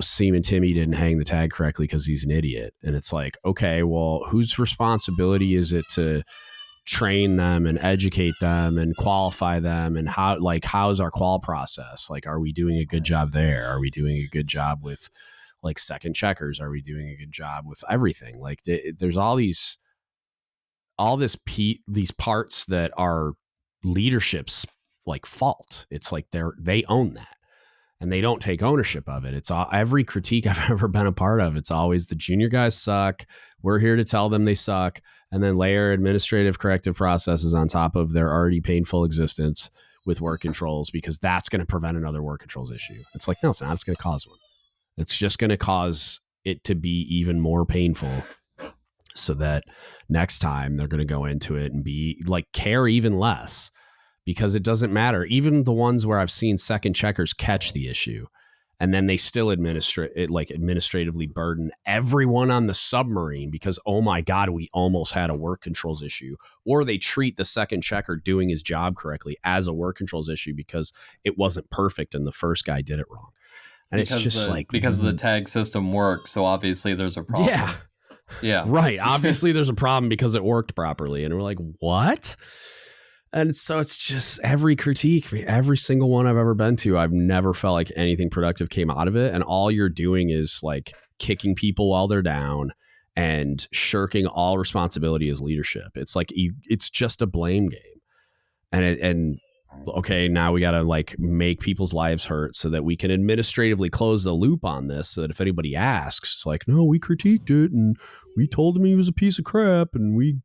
Speaker 2: Seaman Timmy didn't hang the tag correctly because he's an idiot. And it's like, okay, well, whose responsibility is it to train them and educate them and qualify them? And how's our qual process? Like, are we doing a good job there? Are we doing a good job with like second checkers? Are we doing a good job with everything? Like there's these parts that are leadership's like fault. It's like they own that and they don't take ownership of it. It's every critique I've ever been a part of. It's always the junior guys suck. We're here to tell them they suck, and then layer administrative corrective processes on top of their already painful existence with work controls, because that's going to prevent another work controls issue. It's like, no, it's not. It's going to cause one. It's just going to cause it to be even more painful, so that next time they're going to go into it and be like, care even less, because it doesn't matter. Even the ones where I've seen second checkers catch the issue and then they still administratively burden everyone on the submarine because, oh my God, we almost had a work controls issue. Or they treat the second checker doing his job correctly as a work controls issue because it wasn't perfect and the first guy did it wrong. And
Speaker 1: because
Speaker 2: it's just
Speaker 1: because the tag system works, so obviously there's a problem. Yeah.
Speaker 2: Right. Obviously there's a problem because it worked properly. And we're like, what? And so it's just every critique, every single one I've ever been to, I've never felt like anything productive came out of it. And all you're doing is like kicking people while they're down and shirking all responsibility as leadership. It's like, it's just a blame game. And okay, now we got to like make people's lives hurt so that we can administratively close the loop on this. So that if anybody asks, it's like, no, we critiqued it and we told him he was a piece of crap and we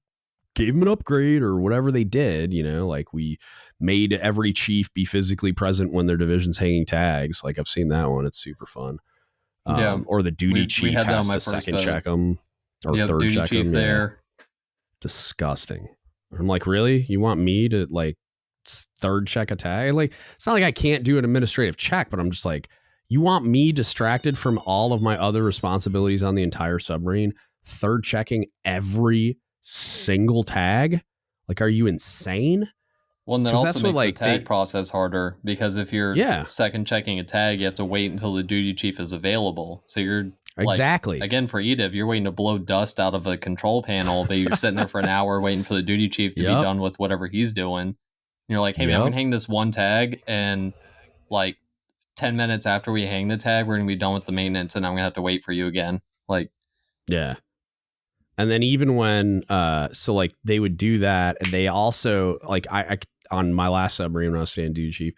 Speaker 2: gave him an upgrade or whatever they did, like we made every chief be physically present when their division's hanging tags. Like I've seen that one. It's super fun. Or the duty chief has to second check them or third check them.
Speaker 1: There.
Speaker 2: Disgusting. I'm like, really? You want me to like third check a tag? Like, it's not like I can't do an administrative check, but I'm just like, you want me distracted from all of my other responsibilities on the entire submarine, third checking every single tag? Like, are you insane?
Speaker 1: Well, and that also makes the tag process harder, because if you're second checking a tag, you have to wait until the duty chief is available. So you're
Speaker 2: exactly
Speaker 1: again for EDIV, you're waiting to blow dust out of a control panel, but you're sitting there for an hour waiting for the duty chief to be done with whatever he's doing. And you're like, hey man, I'm gonna hang this one tag, and like 10 minutes after we hang the tag, we're gonna be done with the maintenance, and I'm gonna have to wait for you again. Like,
Speaker 2: yeah. And then even when, so like they would do that, and they also like I on my last submarine when I was staying duty chief,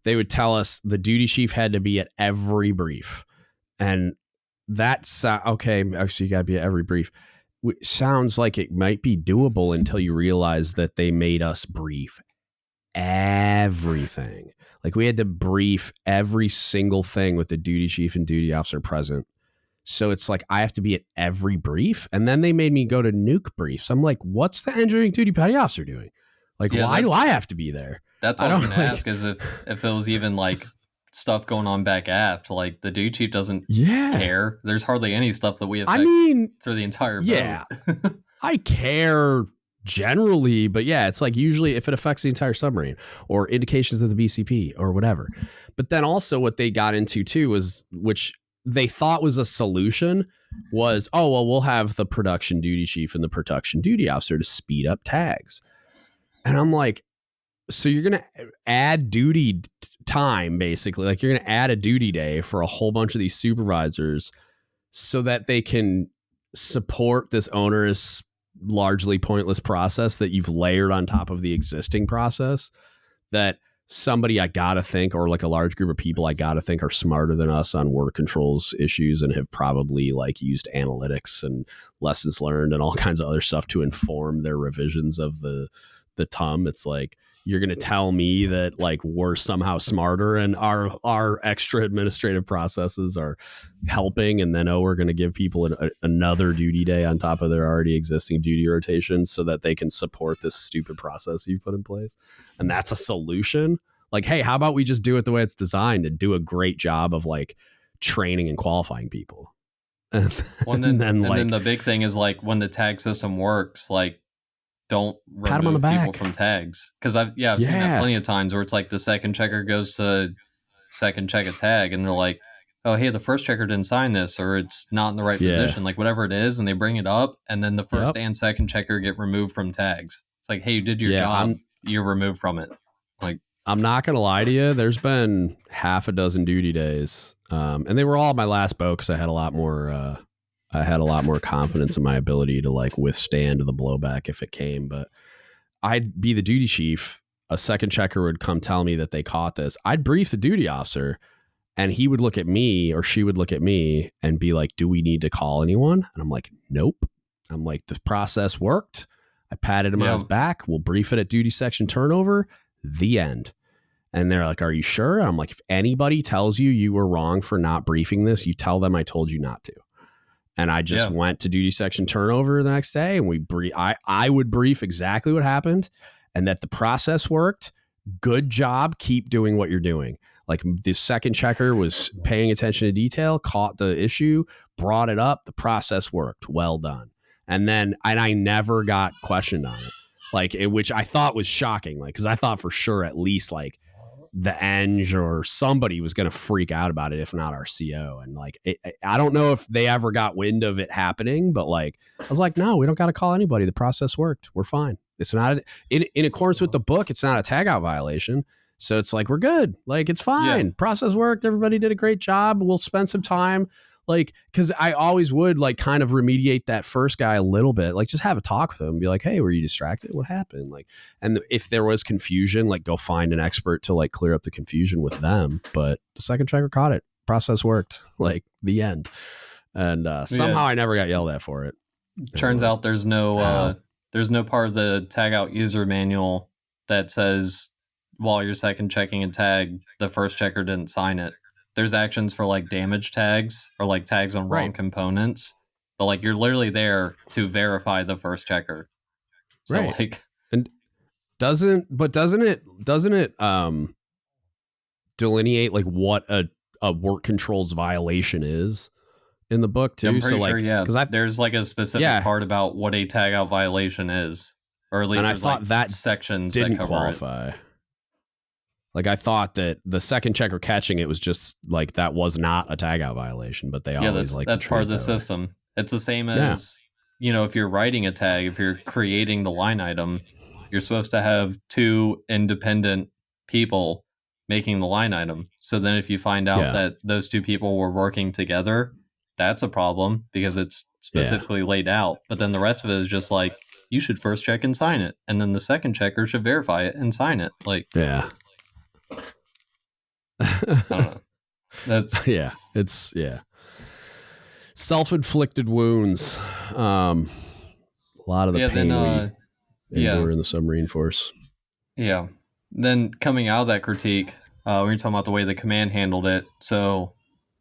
Speaker 2: they would tell us the duty chief had to be at every brief, and that's okay. Actually, you got to be at every brief. Sounds like it might be doable until you realize that they made us brief everything. Like we had to brief every single thing with the duty chief and duty officer present. So it's like I have to be at every brief, and then they made me go to nuke briefs. I'm like, what's the engineering duty petty officer doing? Like, why do I have to be there?
Speaker 1: That's what I was going to ask, is if it was even like stuff going on back aft, like the duty chief doesn't care. There's hardly any stuff that we affect through the entire boat.
Speaker 2: Yeah, I care generally, but yeah, it's like usually if it affects the entire submarine or indications of the BCP or whatever. But then also what they got into too was, which they thought was a solution, was, oh, well, we'll have the production duty chief and the production duty officer to speed up tags. And I'm like, so you're going to add duty time, basically. Like you're going to add a duty day for a whole bunch of these supervisors so that they can support this onerous, largely pointless process that you've layered on top of the existing process that somebody I gotta think, or like a large group of people I gotta think are smarter than us on work controls issues and have probably like used analytics and lessons learned and all kinds of other stuff to inform their revisions of the TUM. It's like, you're going to tell me that like we're somehow smarter and our extra administrative processes are helping, and then we're going to give people another duty day on top of their already existing duty rotations so that they can support this stupid process you put in place, and that's a solution? Like, hey, how about we just do it the way it's designed and do a great job of like training and qualifying people? And,
Speaker 1: Well, and then the big thing is like when the tag system works, like don't
Speaker 2: pat them on the
Speaker 1: remove people
Speaker 2: back
Speaker 1: from tags. Because I've seen that plenty of times where it's like the second checker goes to second check a tag and they're like, oh, hey, the first checker didn't sign this, or it's not in the right position, like whatever it is, and they bring it up, and then the first and second checker get removed from tags. It's like, hey, you did your job, you're removed from it. Like,
Speaker 2: I'm not gonna lie to you, there's been half a dozen duty days, and they were all my last boat because I had a lot more confidence in my ability to like withstand the blowback if it came. But I'd be the duty chief, a second checker would come tell me that they caught this, I'd brief the duty officer, and he would look at me or she would look at me and be like, do we need to call anyone? And I'm like, nope. I'm like, the process worked. I patted him on his back. We'll brief it at duty section turnover. The end. And they're like, are you sure? And I'm like, if anybody tells you you were wrong for not briefing this, you tell them I told you not to. And I just went to duty section turnover the next day, and I would brief exactly what happened and that the process worked. Good job. Keep doing what you're doing. Like, the second checker was paying attention to detail, caught the issue, brought it up. The process worked. Well done. And I never got questioned on it, like, which I thought was shocking. Like, cause I thought for sure at least like the Eng or somebody was going to freak out about it, if not our CO. And like, I don't know if they ever got wind of it happening, but like, I was like, no, we don't got to call anybody. The process worked. We're fine. It's not in accordance with the book. It's not a tag out violation. So it's like, we're good. Like, it's fine. Yeah. Process worked. Everybody did a great job. We'll spend some time. Like, cause I always would like kind of remediate that first guy a little bit, like just have a talk with him and be like, hey, were you distracted? What happened? Like, and if there was confusion, like go find an expert to like clear up the confusion with them. But the second checker caught it. Process worked. Like, the end. And somehow I never got yelled at for it.
Speaker 1: Turns out there's no part of the tag out user manual that says while you're second checking a tag, the first checker didn't sign it. There's actions for like damage tags or like tags on wrong components, but like you're literally there to verify the first checker. So like,
Speaker 2: and doesn't it delineate like what a work controls violation is in the book too?
Speaker 1: I'm pretty sure, because there's like a specific part about what a tag out violation is, or at least
Speaker 2: I thought
Speaker 1: like
Speaker 2: that
Speaker 1: sections
Speaker 2: didn't
Speaker 1: that cover
Speaker 2: qualify.
Speaker 1: it.
Speaker 2: Like, I thought that the second checker catching it was just like, that was not a tag out violation, but they always like
Speaker 1: that's part of the system. It's the same as, if you're writing a tag, if you're creating the line item, you're supposed to have two independent people making the line item. So then if you find out that those two people were working together, that's a problem because it's specifically laid out. But then the rest of it is just like, you should first check and sign it. And then the second checker should verify it and sign it. Like, I don't know. That's
Speaker 2: it's self-inflicted wounds. A lot of the pain we endure in the submarine force.
Speaker 1: Yeah. Then coming out of that critique, we were talking about the way the command handled it. So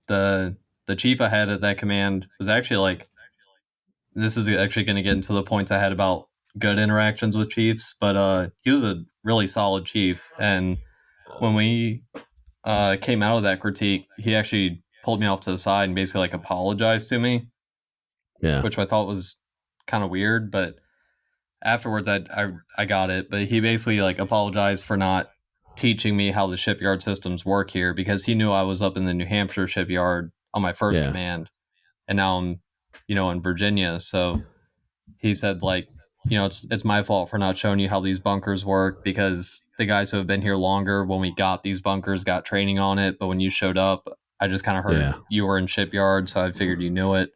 Speaker 1: the chief I had at that command was actually like, this is actually going to get into the points I had about good interactions with chiefs, but he was a really solid chief. And when we came out of that critique, he actually pulled me off to the side and basically like apologized to me, which I thought was kind of weird. But afterwards, I got it. But he basically like apologized for not teaching me how the shipyard systems work here, because he knew I was up in the New Hampshire shipyard on my first command, and now I'm in Virginia. So he said like, it's my fault for not showing you how these bunkers work, because the guys who have been here longer, when we got these bunkers, got training on it. But when you showed up, I just kind of heard you were in shipyard, so I figured you knew it.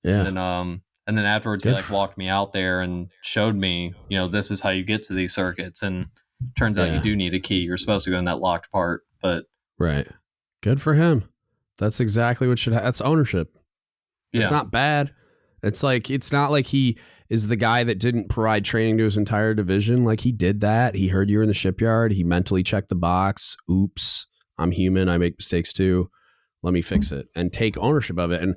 Speaker 1: Yeah. And then afterwards, he like walked me out there and showed me, this is how you get to these circuits. And turns out you do need a key. You're supposed to go in that locked part, but
Speaker 2: good for him. That's exactly what that's ownership. It's not bad. It's like, it's not like he is the guy that didn't provide training to his entire division. Like, he did that. He heard you were in the shipyard. He mentally checked the box. Oops, I'm human. I make mistakes too. Let me fix it and take ownership of it. And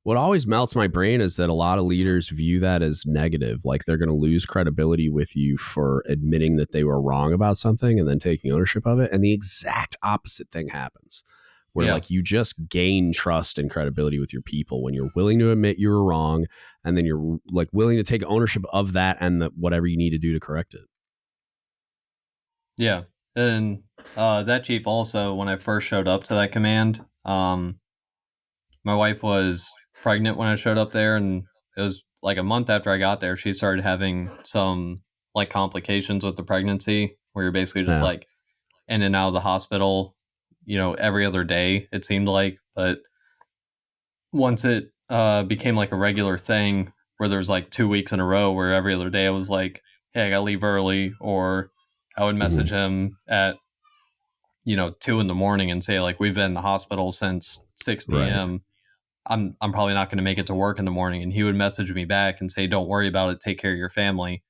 Speaker 2: What always melts my brain is that a lot of leaders view that as negative. Like they're going to lose credibility with you for admitting that they were wrong about something and then taking ownership of it. And the exact opposite thing happens where
Speaker 1: Yeah.
Speaker 2: like you just gain trust and credibility with your people when you're willing to admit you were wrong. And then you're like willing to take ownership of that and whatever you need to do to correct it.
Speaker 1: Yeah. And that chief also, when I first showed up to that command, my wife was pregnant when I showed up there, and it was like a month after I got there, she started having some like complications with the pregnancy where you're basically just like in and out of the hospital, every other day, it seemed like. But once it became like a regular thing where there was like 2 weeks in a row where every other day I was like, hey, I gotta leave early, or I would message him at 2 a.m. and say like, we've been in the hospital since 6 p.m.
Speaker 2: Right.
Speaker 1: I'm probably not going to make it to work in the morning. And he would message me back and say, don't worry about it, take care of your family.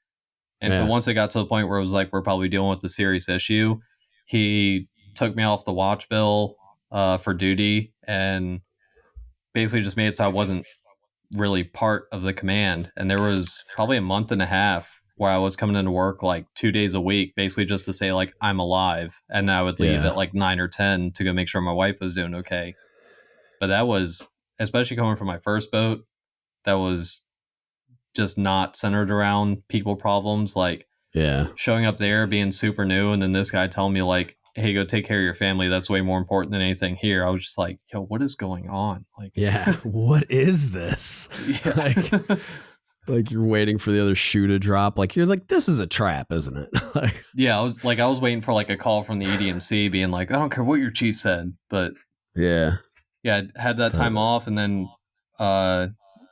Speaker 1: And so once it got to the point where it was like, we're probably dealing with a serious issue, he took me off the watch bill for duty and basically just made it so I wasn't really part of the command. And there was probably a month and a half where I was coming into work like 2 days a week, basically just to say like, I'm alive. And then I would leave at like 9 or 10 to go make sure my wife was doing okay. But that was, especially coming from my first boat, that was just not centered around people problems. Like showing up there, being super new, and then this guy telling me like, hey, go take care of your family. That's way more important than anything here. I was just like, yo, what is going on? Like,
Speaker 2: what is this?
Speaker 1: Yeah.
Speaker 2: Like you're waiting for the other shoe to drop. Like you're like, this is a trap, isn't it?
Speaker 1: I was waiting for like a call from the EDMC being like, I don't care what your chief said, but I had that time off, and then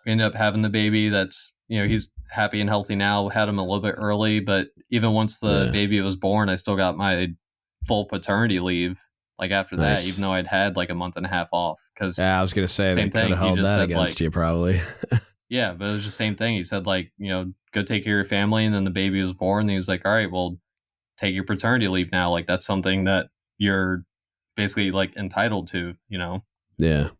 Speaker 1: ended up having the baby. That's, he's happy and healthy now. Had him a little bit early, but even once the baby was born, I still got my full paternity leave. Like after that, even though I'd had like a month and a half off, because
Speaker 2: I was gonna say
Speaker 1: same thing.
Speaker 2: Could have held
Speaker 1: just
Speaker 2: that
Speaker 1: said,
Speaker 2: against
Speaker 1: like,
Speaker 2: you probably.
Speaker 1: Yeah, but it was just the same thing. He said like, go take care of your family, and then the baby was born. And he was like, all right, well, take your paternity leave now. Like that's something that you're basically like entitled to.
Speaker 2: Yeah.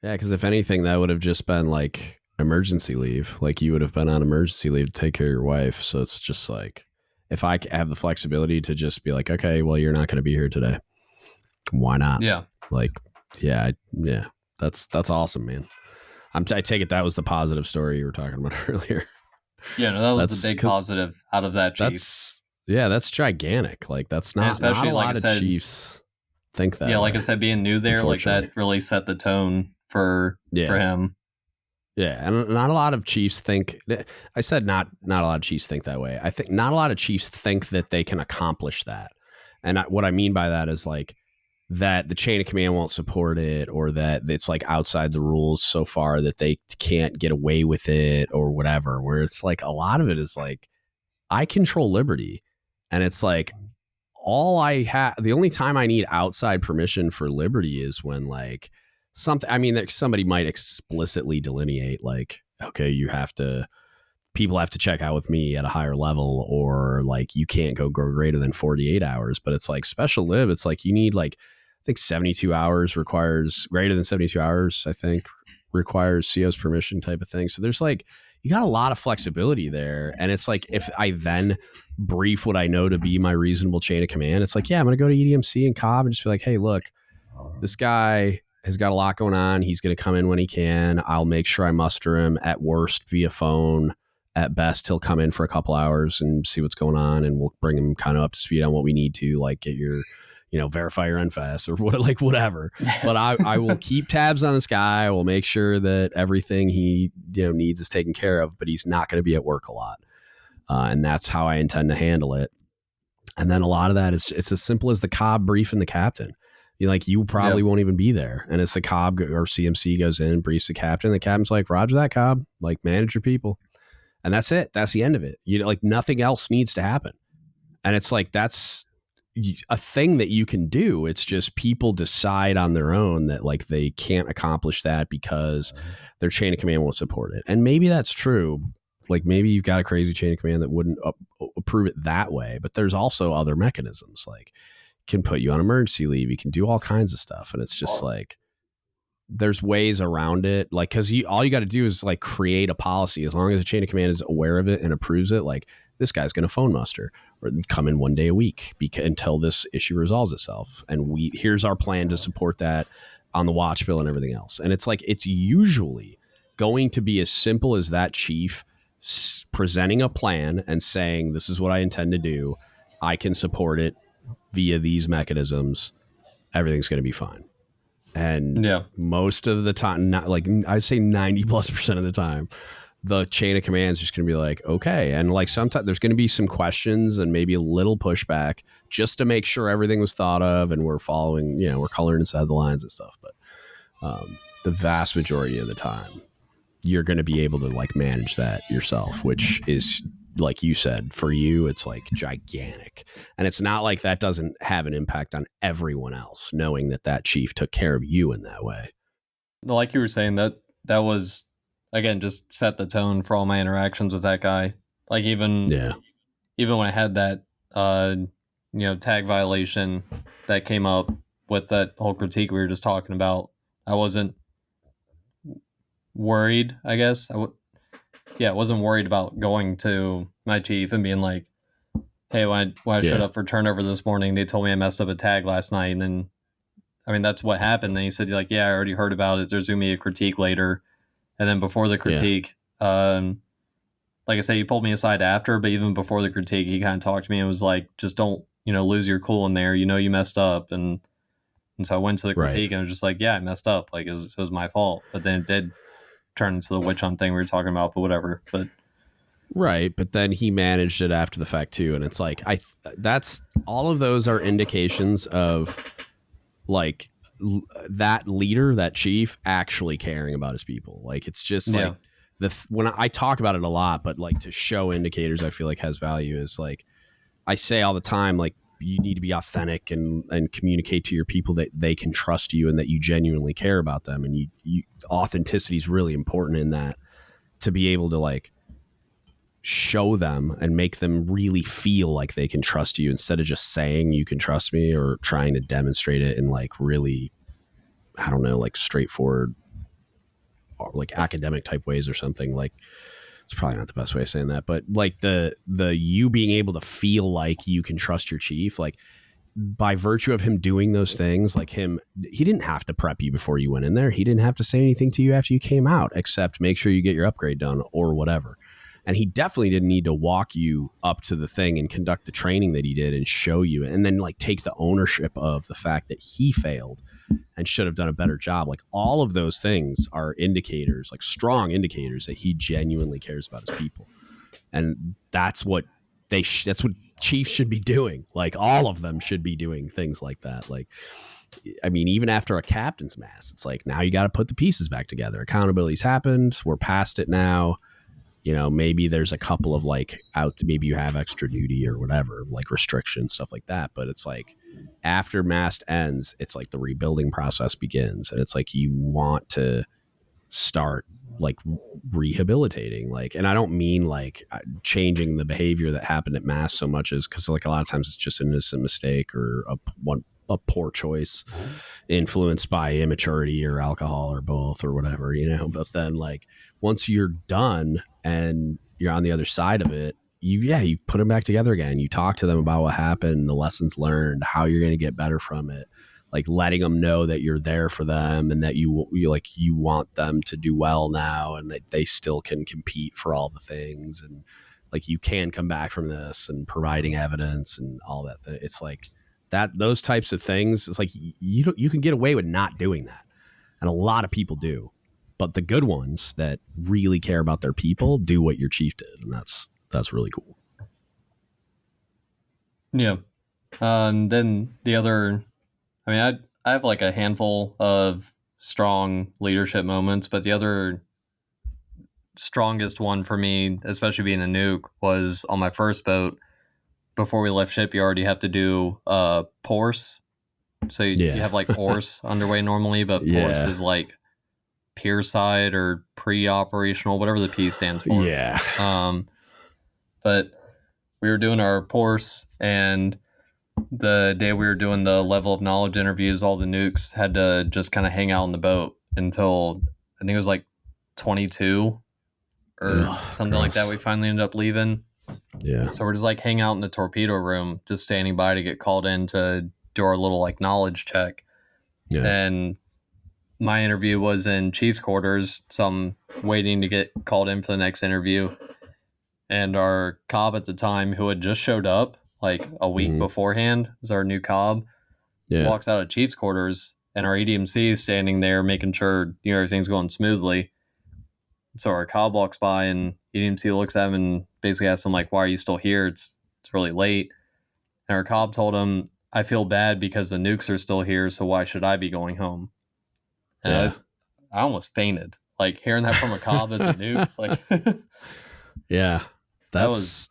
Speaker 2: Yeah, because if anything, that would have just been like emergency leave. Like you would have been on emergency leave to take care of your wife. So it's just like, if I have the flexibility to just be like, okay, well, you're not going to be here today. Why not?
Speaker 1: Yeah.
Speaker 2: Like, yeah. That's awesome, man. I take it that was the positive story you were talking about earlier.
Speaker 1: Yeah, no, that was the big positive out of that chief.
Speaker 2: That's gigantic. Like that's not,
Speaker 1: especially
Speaker 2: not a
Speaker 1: like
Speaker 2: lot
Speaker 1: I
Speaker 2: of
Speaker 1: said,
Speaker 2: chiefs think that.
Speaker 1: Yeah,
Speaker 2: way,
Speaker 1: like I said, being new there, like that really set the tone for him.
Speaker 2: Yeah, and not a lot of chiefs think. I said not a lot of chiefs think that way. I think not a lot of chiefs think that they can accomplish that. And what I mean by that is like that the chain of command won't support it, or that it's like outside the rules so far that they can't get away with it or whatever. Where it's like a lot of it is like, I control liberty, and it's like all I have. The only time I need outside permission for liberty is when like something. I mean, somebody might explicitly delineate like, okay, people have to check out with me at a higher level, or like you can't go greater than 48 hours. But it's like special lib. It's like you need like, I think 72 hours requires greater than 72 hours, I think requires CO's permission type of thing. So there's like, you got a lot of flexibility there. And it's like, if I then brief what I know to be my reasonable chain of command, it's like, yeah, I'm going to go to EDMC and Cobb and just be like, hey, look, this guy has got a lot going on. He's going to come in when he can. I'll make sure I muster him at worst via phone. At best, he'll come in for a couple hours and see what's going on, and we'll bring him kind of up to speed on what we need to, like get your, verify your NFS or whatever. But I will keep tabs on this guy. I will make sure that everything he needs is taken care of, but he's not going to be at work a lot. And that's how I intend to handle it. And then a lot of that is, it's as simple as the Cobb briefing the captain. You probably won't even be there. And it's the Cobb or CMC goes in, briefs the captain. The captain's like, Roger that, Cobb, like manage your people. And that's it. That's the end of it. Like nothing else needs to happen. And it's like, that's a thing that you can do. It's just people decide on their own that like they can't accomplish that because their chain of command won't support it. And maybe that's true. Like maybe you've got a crazy chain of command that wouldn't approve it that way. But there's also other mechanisms, like can put you on emergency leave. You can do all kinds of stuff. And it's just like, there's ways around it. Like, cause all you got to do is like create a policy. As long as the chain of command is aware of it and approves it, like this guy's going to phone muster or come in one day a week until this issue resolves itself. And here's our plan to support that on the watch bill and everything else. And it's like, it's usually going to be as simple as that chief presenting a plan and saying, this is what I intend to do. I can support it via these mechanisms. Everything's going to be fine. And most of the time, not like I'd say 90+% of the time, the chain of command is just going to be like, okay. And like sometimes there's going to be some questions and maybe a little pushback just to make sure everything was thought of and we're following, we're coloring inside the lines and stuff. But the vast majority of the time, you're going to be able to like manage that yourself, which is, like you said, for you, it's like gigantic. And it's not like that doesn't have an impact on everyone else, knowing that chief took care of you in that way.
Speaker 1: Like you were saying, that was, again, just set the tone for all my interactions with that guy. Like even when I had that, tag violation that came up with that whole critique we were just talking about, I wasn't worried, I guess. I wasn't worried about going to my chief and being like, hey, when I showed up for turnover this morning, they told me I messed up a tag last night. And then, I mean, that's what happened. Then he said, like, yeah, I already heard about it. There's going to be a critique later. And then before the critique, like I say, he pulled me aside after, but even before the critique, he kind of talked to me and was like, just don't, lose your cool in there. You messed up. And so I went to the critique and I was just like, yeah, I messed up. Like, it was my fault. But then it did turn into the witch hunt thing we were talking about, but whatever. But
Speaker 2: but then he managed it after the fact too, and it's like that's all of those are indications of like that leader, that chief, actually caring about his people. Like it's just like when I talk about it a lot, but like to show indicators, I feel like has value is like I say all the time, like you need to be authentic and communicate to your people that they can trust you and that you genuinely care about them. And you authenticity is really important in that, to be able to like show them and make them really feel like they can trust you instead of just saying you can trust me or trying to demonstrate it in like really, I don't know, like straightforward or like academic type ways or something. Like it's probably not the best way of saying that, but like the you being able to feel like you can trust your chief, like by virtue of him doing those things, like he didn't have to prep you before you went in there. He didn't have to say anything to you after you came out, except make sure you get your upgrade done or whatever. And he definitely didn't need to walk you up to the thing and conduct the training that he did and show you and then like take the ownership of the fact that he failed and should have done a better job. Like all of those things are indicators, like strong indicators that he genuinely cares about his people. And that's what that's what chiefs should be doing. Like all of them should be doing things like that. Like, I mean, even after a captain's mast, it's like, now you got to put the pieces back together. Accountability's happened. We're past it now. Maybe there's a couple of like maybe you have extra duty or whatever, like restrictions, stuff like that. But it's like after mast ends, it's like the rebuilding process begins. And it's like you want to start like rehabilitating, like, and I don't mean like changing the behavior that happened at mast so much as because like a lot of times it's just an innocent mistake or a poor choice influenced by immaturity or alcohol or both or whatever, but then like once you're done and you're on the other side of it, you put them back together again. You talk to them about what happened, the lessons learned, how you're going to get better from it, like letting them know that you're there for them and that you want them to do well now and that they still can compete for all the things. And like, you can come back from this and providing evidence and all that. It's like that, those types of things. It's like, you can get away with not doing that. And a lot of people do. But the good ones that really care about their people do what your chief did. And that's really cool.
Speaker 1: Yeah. And then the other, I mean, I have like a handful of strong leadership moments, but the other strongest one for me, especially being a nuke, was on my first boat. Before we left shipyard, you have to do PORS. So you have like ORS underway normally, but PORS is like peer side or pre-operational, whatever the P stands for.
Speaker 2: Yeah.
Speaker 1: But we were doing our PORS, and the day we were doing the level of knowledge interviews, all the nukes had to just kind of hang out on the boat. until I think it was like 22 or
Speaker 2: Ugh,
Speaker 1: something like that.
Speaker 2: gross.
Speaker 1: We finally ended up leaving.
Speaker 2: Yeah.
Speaker 1: So we're just like hanging out in the torpedo room, just standing by to get called in to do our little like knowledge check.
Speaker 2: Yeah.
Speaker 1: And my interview was in Chief's quarters, so I'm waiting to get called in for the next interview. And our cobb at the time, who had just showed up like a week beforehand, was our new cobb,
Speaker 2: Yeah.
Speaker 1: walks out of Chief's quarters, and our EDMC is standing there making sure everything's going smoothly. So our cobb walks by, and EDMC looks at him and basically asks him like, "Why are you still here? It's really late." And our cobb told him, "I feel bad because the nukes are still here, so why should I be going home?"
Speaker 2: Yeah.
Speaker 1: And I almost fainted, like hearing that from a cobb as a nuke. Like
Speaker 2: Yeah.
Speaker 1: that was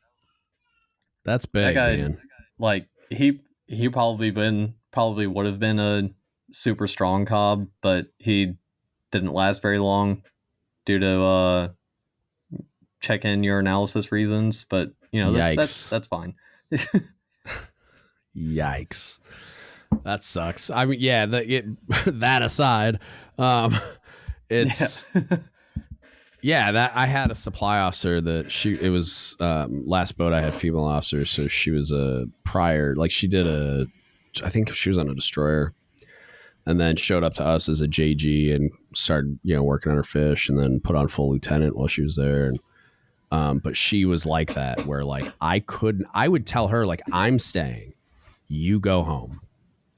Speaker 2: That's
Speaker 1: that
Speaker 2: big,
Speaker 1: guy.
Speaker 2: man.
Speaker 1: Like he probably would have been a super strong cobb, but he didn't last very long due to check in your analysis reasons. But
Speaker 2: Yikes.
Speaker 1: that's fine.
Speaker 2: Yikes. That sucks. I mean, yeah, that aside, um, it's that I had a supply officer that it was last boat I had female officers, so she was a prior, like I think she was on a destroyer, and then showed up to us as a JG and started working on her fish, and then put on full lieutenant while she was there. And but she was like that, where like I would tell her like, I'm staying, you go home.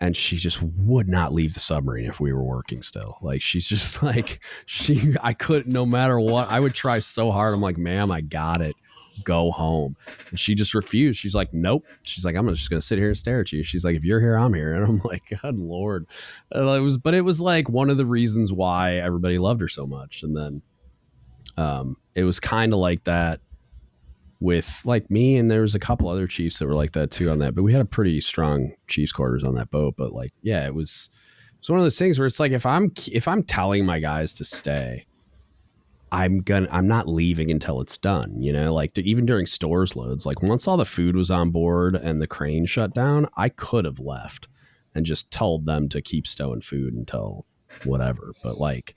Speaker 2: And she just would not leave the submarine if we were working still. Like, she's just like, I couldn't, no matter what. I would try so hard. I'm like, ma'am, I got it. Go home. And she just refused. She's like, nope. She's like, I'm just going to sit here and stare at you. She's like, if you're here, I'm here. And I'm like, God Lord. And it was like one of the reasons why everybody loved her so much. And then it was kind of like that with like me, and there was a couple other chiefs that were like that too on that, but we had a pretty strong chiefs quarters on that boat. But like, yeah, it was one of those things where it's like, if I'm telling my guys to stay, I'm not leaving until it's done, like even during stores loads, like once all the food was on board and the crane shut down, I could have left and just told them to keep stowing food until whatever. But like,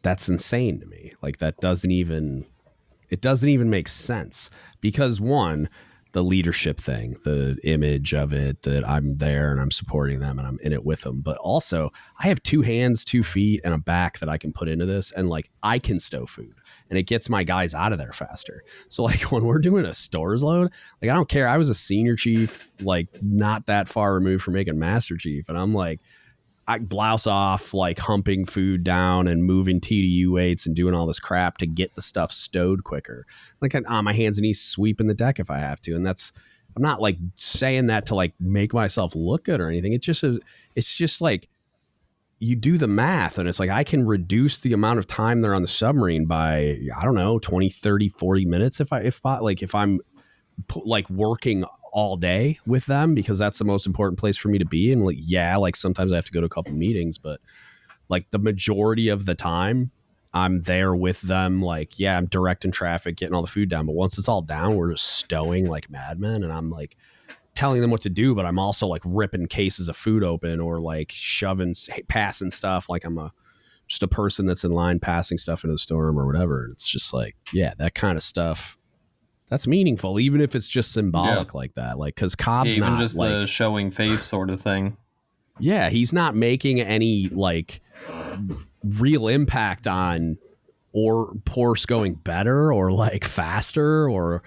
Speaker 2: that's insane to me. Like it doesn't even make sense, because one, the leadership thing, the image of it, that I'm there and I'm supporting them and I'm in it with them. But also I have 2 hands, 2 feet, and a back that I can put into this. And like, I can stow food and it gets my guys out of there faster. So like when we're doing a stores load, like I don't care. I was a senior chief, like not that far removed from making master chief. And I'm like, I blouse off, like humping food down and moving TDU weights and doing all this crap to get the stuff stowed quicker. Like on my hands and knees sweeping the deck if I have to. And I'm not like saying that to like make myself look good or anything. It's just like, you do the math and it's like, I can reduce the amount of time they're on the submarine by, I don't know, 20, 30, 40 minutes. If I'm like working all day with them, because that's the most important place for me to be. And like, yeah, like sometimes I have to go to a couple meetings, but like the majority of the time I'm there with them. Like, yeah, I'm directing traffic, getting all the food down. But once it's all down, we're just stowing like madmen. And I'm like telling them what to do, but I'm also like ripping cases of food open or like passing stuff. Like I'm just a person that's in line passing stuff into the storeroom or whatever. It's just like, yeah, that kind of stuff. That's meaningful, even if it's just symbolic like that. Like, because Cobb's
Speaker 1: even
Speaker 2: not
Speaker 1: just
Speaker 2: like
Speaker 1: the showing face sort of thing.
Speaker 2: Yeah, he's not making any like real impact on or Porsche going better or like faster or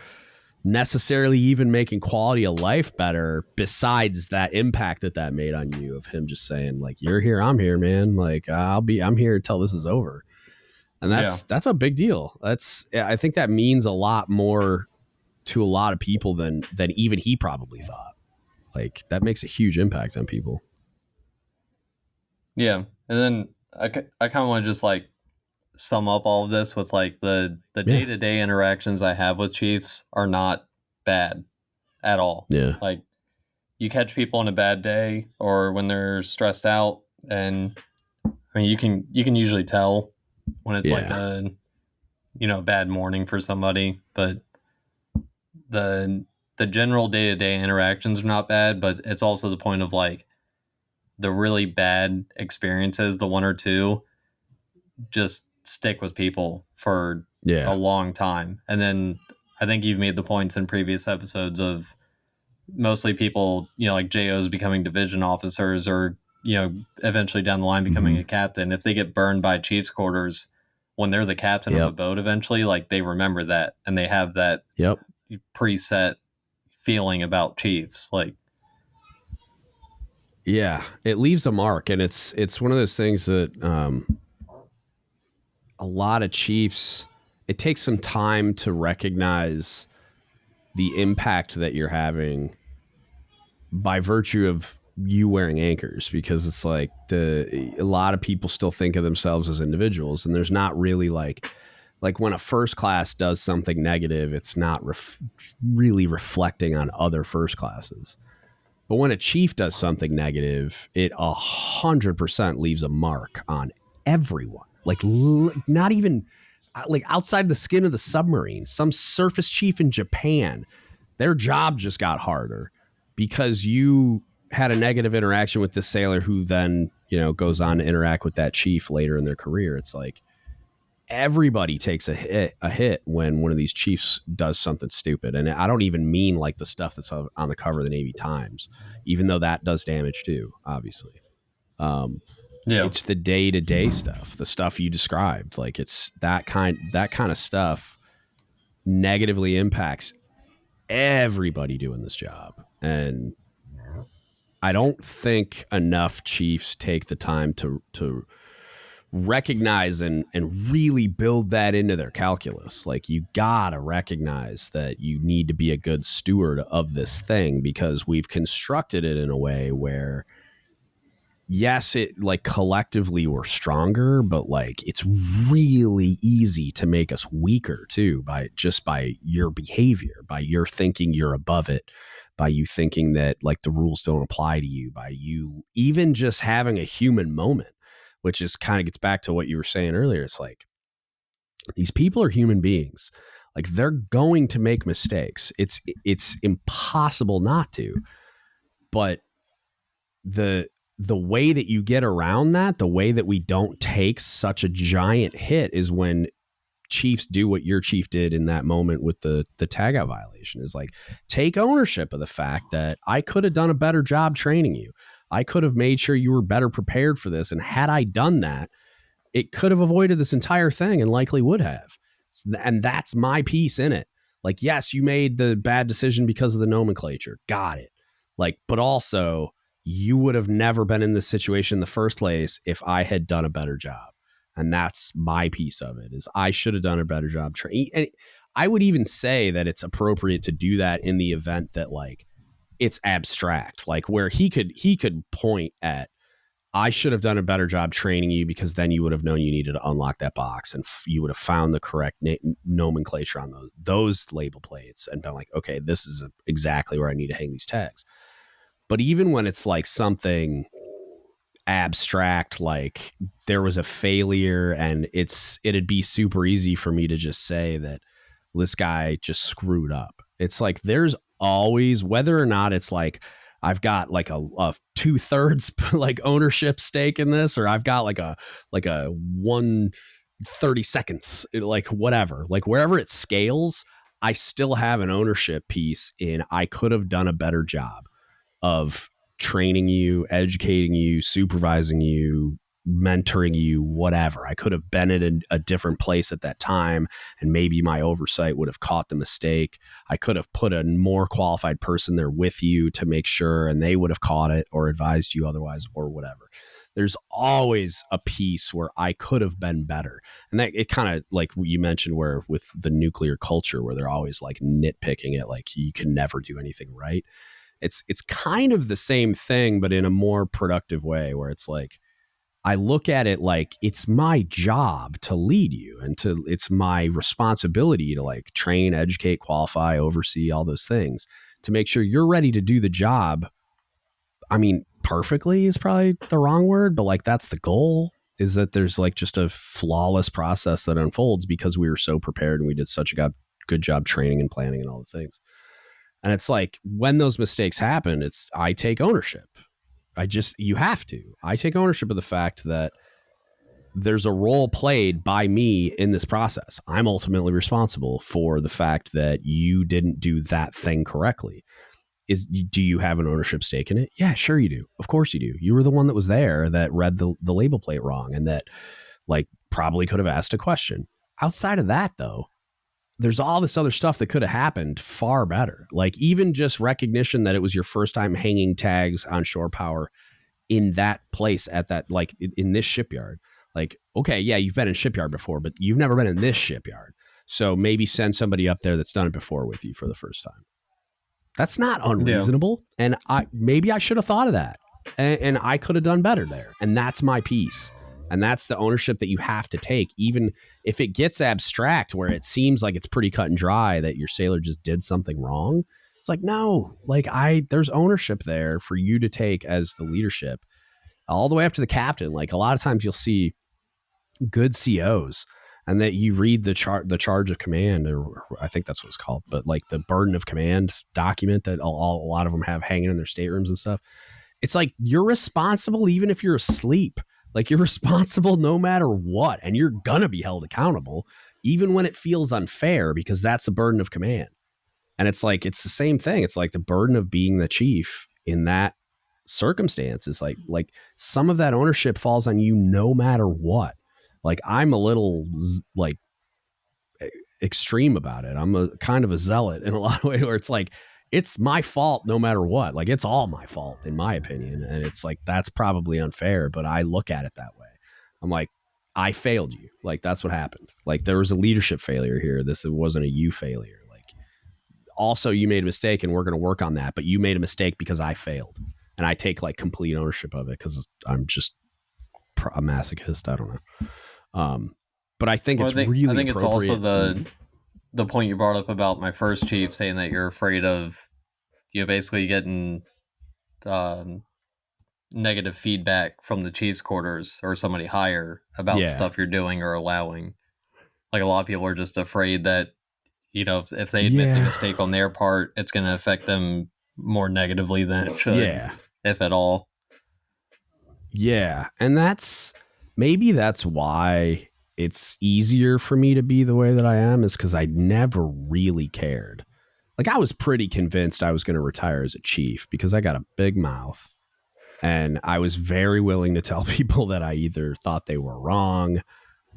Speaker 2: necessarily even making quality of life better, besides that impact that made on you of him just saying like, you're here, I'm here, man. Like I'm here until this is over. And that's a big deal. I think that means a lot more to a lot of people than even he probably thought. Like that makes a huge impact on people.
Speaker 1: Yeah. And then I kind of want to just like sum up all of this with like the day-to-day interactions I have with chiefs are not bad at all.
Speaker 2: Yeah.
Speaker 1: Like you catch people on a bad day or when they're stressed out, and I mean you can usually tell when it's like a bad morning for somebody, but the general day-to-day interactions are not bad, but it's also the point of like the really bad experiences, the one or two, just stick with people for a
Speaker 2: Yeah.
Speaker 1: long time. And then I think you've made the points in previous episodes of mostly people, like JOs becoming division officers or, eventually down the line becoming
Speaker 2: Mm-hmm.
Speaker 1: a captain. If they get burned by chief's quarters when they're the captain of a
Speaker 2: Yep.
Speaker 1: boat eventually, like they remember that and they have that
Speaker 2: Yep.
Speaker 1: preset feeling about chiefs. Like,
Speaker 2: Yeah, it leaves a mark, and it's one of those things that a lot of chiefs. It takes some time to recognize the impact that you're having by virtue of you wearing anchors, because it's like a lot of people still think of themselves as individuals, and there's not really like when a first class does something negative, it's not really reflecting on other first classes. But when a chief does something negative, it 100% leaves a mark on everyone. Like not even like outside the skin of the submarine. Some surface chief in Japan, their job just got harder because you had a negative interaction with this sailor who then, goes on to interact with that chief later in their career. It's like everybody takes a hit when one of these chiefs does something stupid. And I don't even mean like the stuff that's on the cover of the Navy Times, even though that does damage too, obviously.
Speaker 1: yeah.
Speaker 2: It's the day-to-day stuff, the stuff you described. Like it's that kind of stuff negatively impacts everybody doing this job. And I don't think enough chiefs take the time to recognize and really build that into their calculus. Like you gotta recognize that you need to be a good steward of this thing, because we've constructed it in a way where yes, it like collectively we're stronger, but like it's really easy to make us weaker too by your behavior, by your thinking you're above it, by you thinking that like the rules don't apply to you, by you even just having a human moment, which is kind of gets back to what you were saying earlier. It's like these people are human beings. Like they're going to make mistakes. It's impossible not to. But the way that you get around that, the way that we don't take such a giant hit, is when chiefs do what your chief did in that moment with the tag out violation, is like take ownership of the fact that I could have done a better job training you. I could have made sure you were better prepared for this. And had I done that, it could have avoided this entire thing and likely would have. And that's my piece in it. Like, yes, you made the bad decision because of the nomenclature. Got it. Like, but also you would have never been in this situation in the first place if I had done a better job. And that's my piece of it, is I should have done a better job training. And I would even say that it's appropriate to do that in the event that like it's abstract, like where he could point at, I should have done a better job training you because then you would have known you needed to unlock that box and you would have found the correct nomenclature on those label plates and been like, okay, this is exactly where I need to hang these tags. But even when it's like something abstract, like there was a failure and it'd be super easy for me to just say that this guy just screwed up. It's like there's always, whether or not it's like I've got like a 2/3 like ownership stake in this, or I've got like a 1/32, like whatever, like wherever it scales, I still have an ownership piece in I could have done a better job of training you, educating you, supervising you, mentoring you, whatever. I could have been in a different place at that time, and maybe my oversight would have caught the mistake. I could have put a more qualified person there with you to make sure, and they would have caught it or advised you otherwise or whatever. There's always a piece where I could have been better. And that it kind of like you mentioned, where with the nuclear culture, where they're always like nitpicking it, like you can never do anything right. It's kind of the same thing, but in a more productive way, where it's like, I look at it like it's my job to lead you, and it's my responsibility to like train, educate, qualify, oversee all those things to make sure you're ready to do the job. I mean, perfectly is probably the wrong word, but like that's the goal, is that there's like just a flawless process that unfolds because we were so prepared and we did such a good job training and planning and all the things. And it's like when those mistakes happen, I take ownership. You have to. I take ownership of the fact that there's a role played by me in this process. I'm ultimately responsible for the fact that you didn't do that thing correctly. Do you have an ownership stake in it? Yeah, sure you do. Of course you do. You were the one that was there that read the label plate wrong and that like probably could have asked a question. Outside of that, though, there's all this other stuff that could have happened far better. Like even just recognition that it was your first time hanging tags on shore power in that place at that, like in this shipyard. Like, okay, yeah, you've been in shipyard before, but you've never been in this shipyard. So maybe send somebody up there that's done it before with you for the first time. That's not unreasonable. Yeah. And maybe I should have thought of that. And I could have done better there. And that's my piece. And that's the ownership that you have to take, even if it gets abstract where it seems like it's pretty cut and dry that your sailor just did something wrong. It's like, no, like there's ownership there for you to take as the leadership all the way up to the captain. Like a lot of times you'll see good COs and that you read the charge of command, or I think that's what it's called, but like the burden of command document that a lot of them have hanging in their staterooms and stuff. It's like, you're responsible even if you're asleep. Like you're responsible no matter what, and you're going to be held accountable even when it feels unfair, because that's the burden of command. And it's like, it's the same thing. It's like the burden of being the chief in that circumstance is like some of that ownership falls on you no matter what. Like I'm a little like extreme about it. I'm a kind of a zealot in a lot of ways where it's like, it's my fault no matter what. Like it's all my fault in my opinion. And it's like, that's probably unfair, but I look at it that way. I'm like, I failed you. Like that's what happened. Like there was a leadership failure here. This wasn't a you failure. Like also you made a mistake and we're going to work on that, but you made a mistake because I failed. And I take like complete ownership of it because I'm just a masochist. I don't know. But I think I think
Speaker 1: it's also the point you brought up about my first chief saying that you're afraid of basically getting negative feedback from the chief's quarters or somebody higher about stuff you're doing or allowing. Like a lot of people are just afraid that if they admit the mistake on their part, it's going to affect them more negatively than it should, if at all.
Speaker 2: Yeah, and maybe that's why it's easier for me to be the way that I am, is because I never really cared. Like I was pretty convinced I was going to retire as a chief because I got a big mouth and I was very willing to tell people that I either thought they were wrong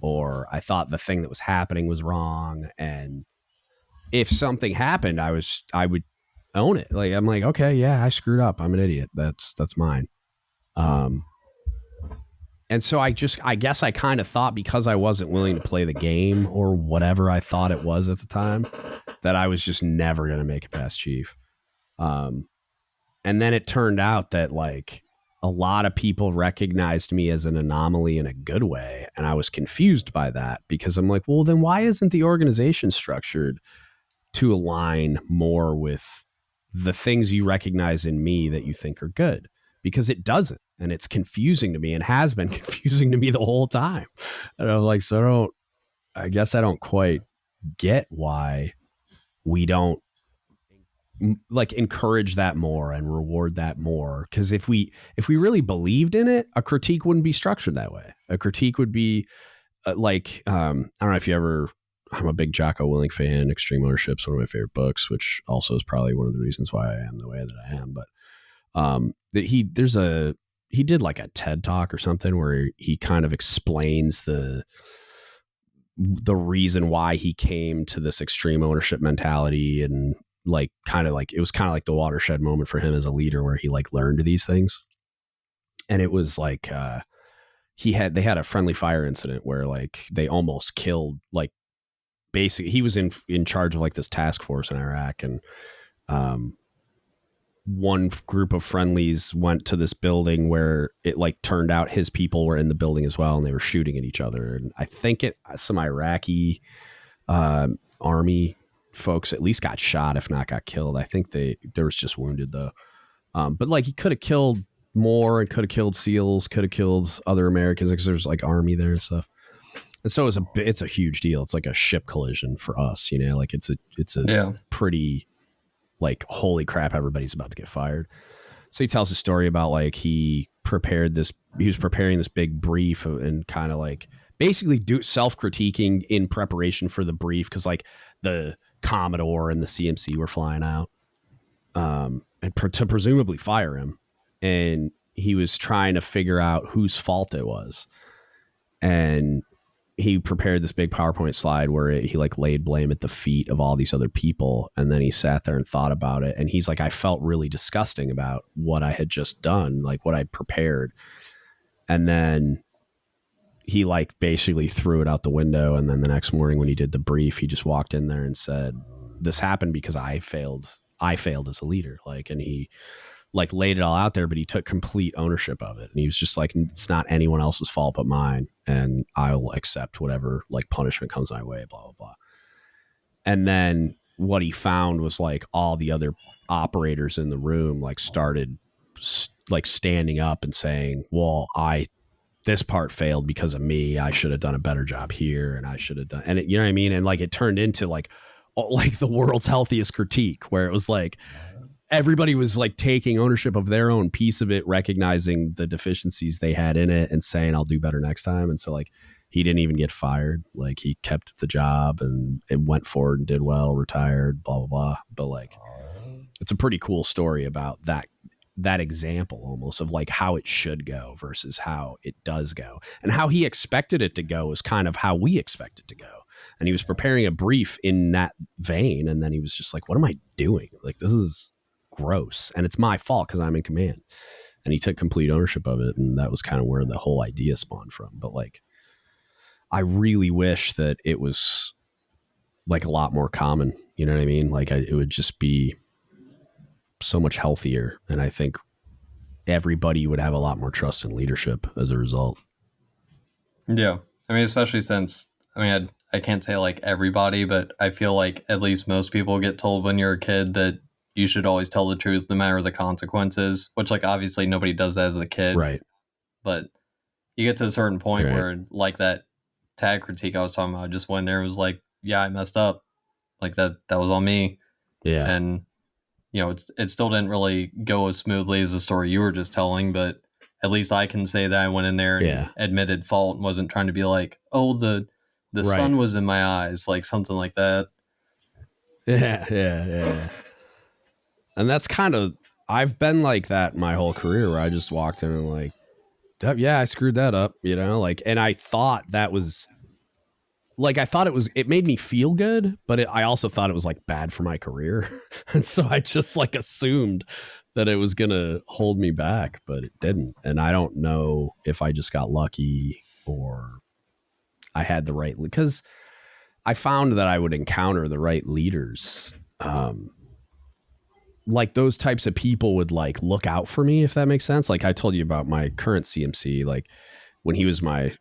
Speaker 2: or I thought the thing that was happening was wrong. And if something happened, I would own it. Like I'm like, okay, yeah, I screwed up. I'm an idiot. That's mine. And so I guess I kind of thought because I wasn't willing to play the game or whatever I thought it was at the time, that I was just never going to make it past chief. And then it turned out that like a lot of people recognized me as an anomaly in a good way. And I was confused by that because I'm like, well, then why isn't the organization structured to align more with the things you recognize in me that you think are good? Because it doesn't. And it's confusing to me and has been confusing to me the whole time. And I'm like, I guess I don't quite get why we don't like encourage that more and reward that more. Cause if we really believed in it, a critique wouldn't be structured that way. A critique would be I don't know if you ever, I'm a big Jocko Willink fan. Extreme Ownership's one of my favorite books, which also is probably one of the reasons why I am the way that I am. But he did like a TED talk or something where he kind of explains the reason why he came to this extreme ownership mentality, and like it was kind of like the watershed moment for him as a leader where he like learned these things. And it was like they had a friendly fire incident where like they almost killed, like basically he was in charge of like this task force in Iraq, and one group of friendlies went to this building where it like turned out his people were in the building as well, and they were shooting at each other. And I think some Iraqi army folks at least got shot, if not got killed. I think there was just wounded though. But like he could have killed more and could have killed SEALs, could have killed other Americans because there's like army there and stuff. And so it's a huge deal. It's like a ship collision for us, like it's a pretty like, holy crap, everybody's about to get fired. So he tells a story about like he was preparing this big brief and kind of like basically self-critiquing in preparation for the brief. Cause like the Commodore and the CMC were flying out, and to presumably fire him. And he was trying to figure out whose fault it was. And he prepared this big PowerPoint slide where he like laid blame at the feet of all these other people. And then he sat there and thought about it. And he's like, I felt really disgusting about what I had just done, like what I prepared. And then he like basically threw it out the window. And then the next morning when he did the brief, he just walked in there and said, this happened because I failed as a leader. Like, and he like laid it all out there, but he took complete ownership of it. And he was just like, it's not anyone else's fault but mine. And I will accept whatever like punishment comes my way, blah, blah, blah. And then what he found was like all the other operators in the room like started like standing up and saying, well, this part failed because of me. I should have done a better job here. And I should have done, and you know what I mean? And like, it turned into like the world's healthiest critique, where it was like, everybody was like taking ownership of their own piece of it, recognizing the deficiencies they had in it and saying, I'll do better next time. And so like, he didn't even get fired. Like he kept the job and it went forward and did well, retired, blah, blah, blah. But like, it's a pretty cool story about that example almost of like how it should go versus how it does go, and how he expected it to go is kind of how we expect it to go. And he was preparing a brief in that vein. And then he was just like, what am I doing? Like, this is gross and it's my fault because I'm in command. And he took complete ownership of it. And that was kind of where the whole idea spawned from. But like, I really wish that it was like a lot more common. You know what I mean? Like it would just be so much healthier. And I think everybody would have a lot more trust in leadership as a result.
Speaker 1: Yeah. I mean, especially since, I can't say like everybody, but I feel like at least most people get told when you're a kid that you should always tell the truth no matter the consequences, which like obviously nobody does that as a kid.
Speaker 2: Right.
Speaker 1: But you get to a certain point where like that tag critique I was talking about, I just went there and was like, yeah, I messed up. Like that was on me.
Speaker 2: Yeah.
Speaker 1: And you know, it still didn't really go as smoothly as the story you were just telling, but at least I can say that I went in there and admitted fault and wasn't trying to be like, oh, the sun was in my eyes, like something like that.
Speaker 2: Yeah. And that's kind of, I've been like that my whole career where I just walked in and like, yeah, I screwed that up, you know, like, and I thought that was like, it made me feel good, but I also thought it was like bad for my career. And so I just like assumed that it was going to hold me back, but it didn't. And I don't know if I just got lucky or I had the right, because I found that I would encounter the right leaders. Like those types of people would like look out for me, if that makes sense. Like I told you about my current CMC, like when he was my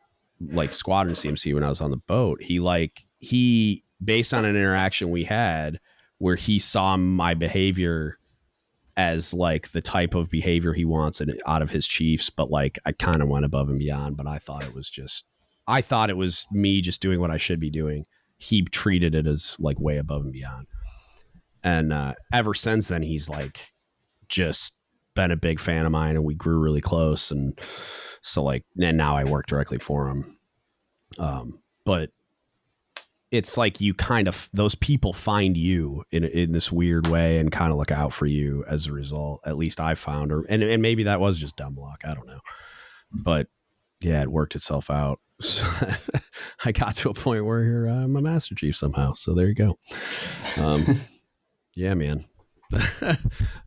Speaker 2: like squadron CMC, when I was on the boat, he based on an interaction we had where he saw my behavior as like the type of behavior he wants out of his chiefs. But like, I kind of went above and beyond, but I thought it was me just doing what I should be doing. He treated it as like way above and beyond. And ever since then, he's like just been a big fan of mine, and we grew really close. And so like, and now I work directly for him. But it's like you kind of, those people find you in this weird way and kind of look out for you as a result. At least I found her. And maybe that was just dumb luck. I don't know. But yeah, it worked itself out. So I got to a point where I'm a Master Chief somehow. So there you go. Yeah, man.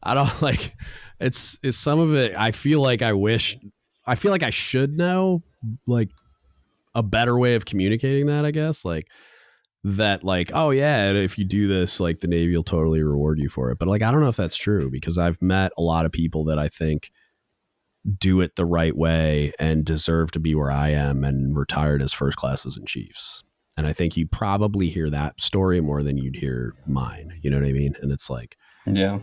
Speaker 2: I don't like it's some of it. I feel like I should know like a better way of communicating that, I guess, like that, like, oh yeah, if you do this, like the Navy will totally reward you for it. But like, I don't know if that's true, because I've met a lot of people that I think do it the right way and deserve to be where I am and retired as first classes and chiefs. And I think you probably hear that story more than you'd hear mine. You know what I mean? And it's like,
Speaker 1: yeah,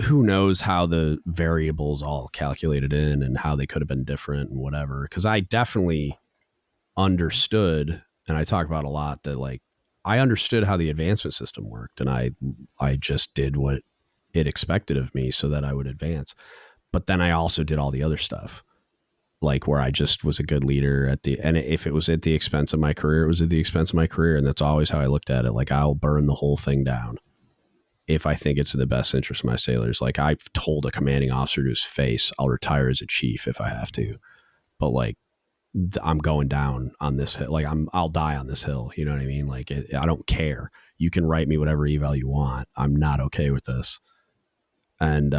Speaker 2: who knows how the variables all calculated in and how they could have been different and whatever. Cause I definitely understood, and I talk about a lot, that like, I understood how the advancement system worked, and I just did what it expected of me so that I would advance. But then I also did all the other stuff. like where I just was a good leader and if it was at the expense of my career, it was at the expense of my career. And that's always how I looked at it. Like, I'll burn the whole thing down if I think it's in the best interest of my sailors. Like, I've told a commanding officer to his face, I'll retire as a chief if I have to, but like, I'm going down on this hill. Like, I'll die on this hill. You know what I mean? Like, I don't care. You can write me whatever eval you want. I'm not okay with this. And,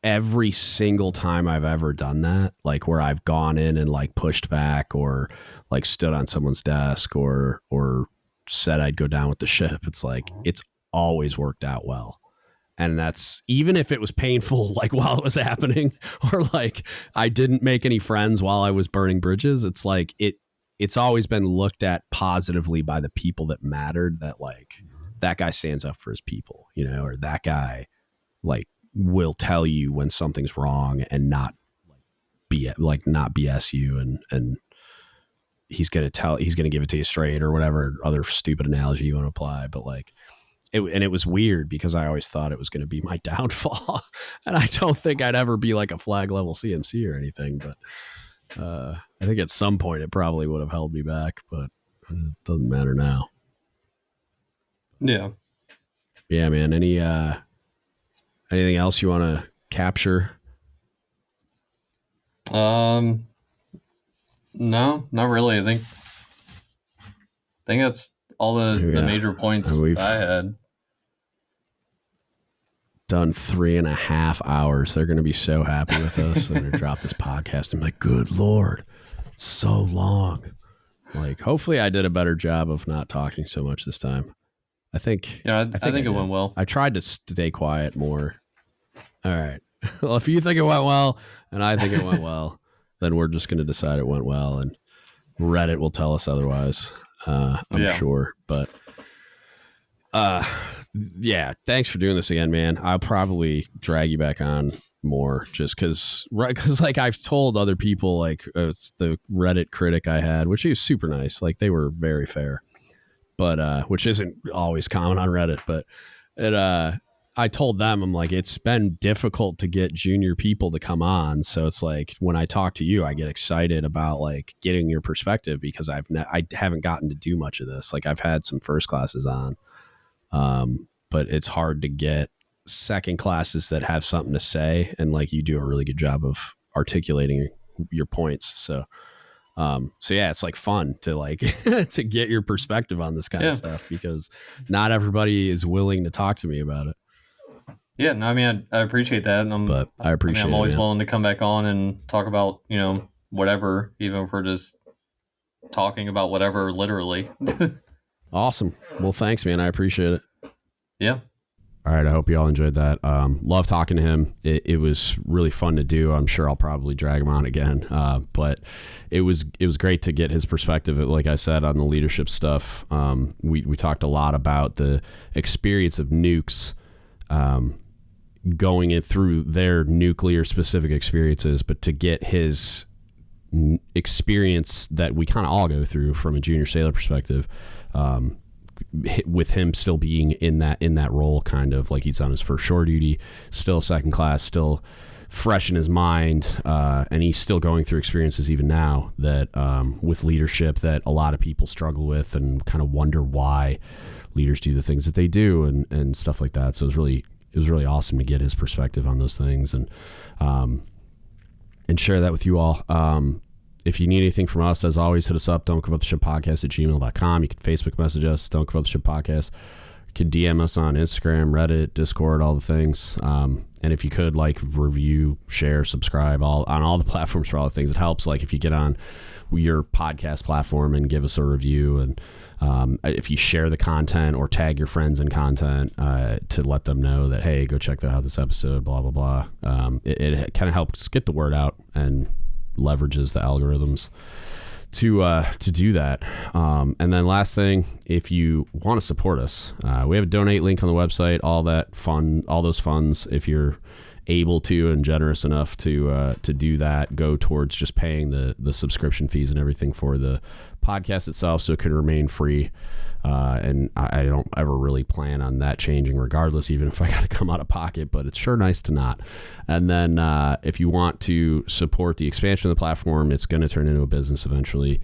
Speaker 2: every single time I've ever done that, like where I've gone in and like pushed back or like stood on someone's desk or said I'd go down with the ship, it's like, it's always worked out well. And that's even if it was painful, like while it was happening, or like I didn't make any friends while I was burning bridges. It's like, it's always been looked at positively by the people that mattered, that like that guy stands up for his people, you know, or that guy like will tell you when something's wrong and not BS you. And he's going to give it to you straight or whatever other stupid analogy you want to apply. But like, it was weird because I always thought it was going to be my downfall. And I don't think I'd ever be like a flag level CMC or anything, but I think at some point it probably would have held me back, but it doesn't matter now.
Speaker 1: Yeah.
Speaker 2: Yeah, man. Anything else you want to capture?
Speaker 1: No, not really. I think that's all the major points I had.
Speaker 2: Done 3.5 hours. They're going to be so happy with us. They're going to drop this podcast and be like, good Lord, so long. Like, hopefully I did a better job of not talking so much this time. I think it went well. I tried to stay quiet more. All right. Well, if you think it went well and I think it went well, then we're just going to decide it went well, and Reddit will tell us otherwise. I'm sure. But yeah, thanks for doing this again, man. I'll probably drag you back on more just because like I've told other people, like it's the Reddit critic I had, which is super nice. Like, they were very fair, but which isn't always common on Reddit. But I told them, I'm like, it's been difficult to get junior people to come on. So it's like, when I talk to you, I get excited about like getting your perspective because I haven't gotten to do much of this. Like, I've had some first classes on, but it's hard to get second classes that have something to say. And like, you do a really good job of articulating your points. So yeah, it's like fun to like, to get your perspective on this kind of stuff, because not everybody is willing to talk to me about it.
Speaker 1: Yeah, no, I mean, I appreciate that. I'm always willing to come back on and talk about, whatever, even if we're just talking about whatever, literally.
Speaker 2: Awesome. Well, thanks, man. I appreciate it.
Speaker 1: Yeah.
Speaker 2: All right. I hope you all enjoyed that. Love talking to him. It was really fun to do. I'm sure I'll probably drag him on again. But it was great to get his perspective. Like I said, on the leadership stuff. We talked a lot about the experience of Nukes, going it through their nuclear specific experiences, but to get his experience that we kind of all go through from a junior sailor perspective, with him still being in that role, kind of like he's on his first shore duty, still second class, still fresh in his mind, and he's still going through experiences even now that with leadership that a lot of people struggle with and kind of wonder why leaders do the things that they do and stuff like that. So it was really awesome to get his perspective on those things and share that with you all. If you need anything from us, as always, hit us up. dgutspodcast@gmail.com. You can Facebook message us, Don't Give Up the Ship Podcast. You can DM us on Instagram, Reddit, Discord, all the things. And if you could, like, review, share, subscribe on all the platforms for all the things, it helps. Like, if you get on your podcast platform and give us a review, and if you share the content or tag your friends in content to let them know that, hey, go check out this episode, blah, blah, blah. It kind of helps get the word out and leverages the algorithms to do that. And then last thing, if you want to support us, we have a donate link on the website, all those funds. If you're able to and generous enough to do that go towards just paying the subscription fees and everything for the podcast itself, so it could remain free. And I don't ever really plan on that changing regardless, even if I got to come out of pocket, but it's sure nice to not. And then if you want to support the expansion of the platform, it's going to turn into a business eventually.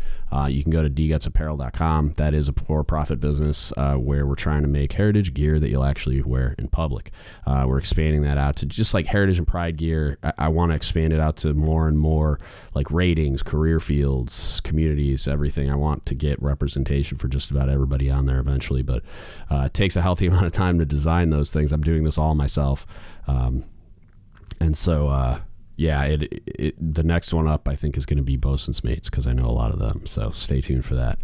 Speaker 2: You can go to dgutspodcast.com. That is a for-profit business where we're trying to make heritage gear that you'll actually wear in public. We're expanding that out to just like heritage and pride gear. I want to expand it out to more and more like ratings, career fields, communities, everything. I want to get representation for just about everybody on there eventually, but it takes a healthy amount of time to design those things. I'm doing this all myself. And so, the next one up, I think, is going to be Bosun's Mates, because I know a lot of them. So stay tuned for that.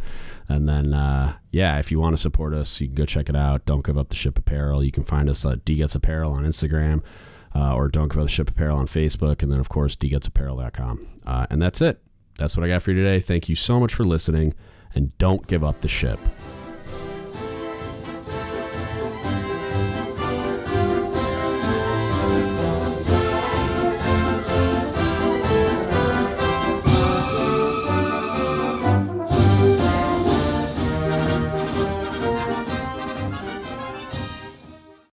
Speaker 2: And then, if you want to support us, you can go check it out. Don't Give Up the Ship Apparel. You can find us at DGUTS Apparel on Instagram, or Don't Give Up the Ship Apparel on Facebook. And then, of course, dgutspodcast.com. And that's it. That's what I got for you today. Thank you so much for listening, and don't give up the ship.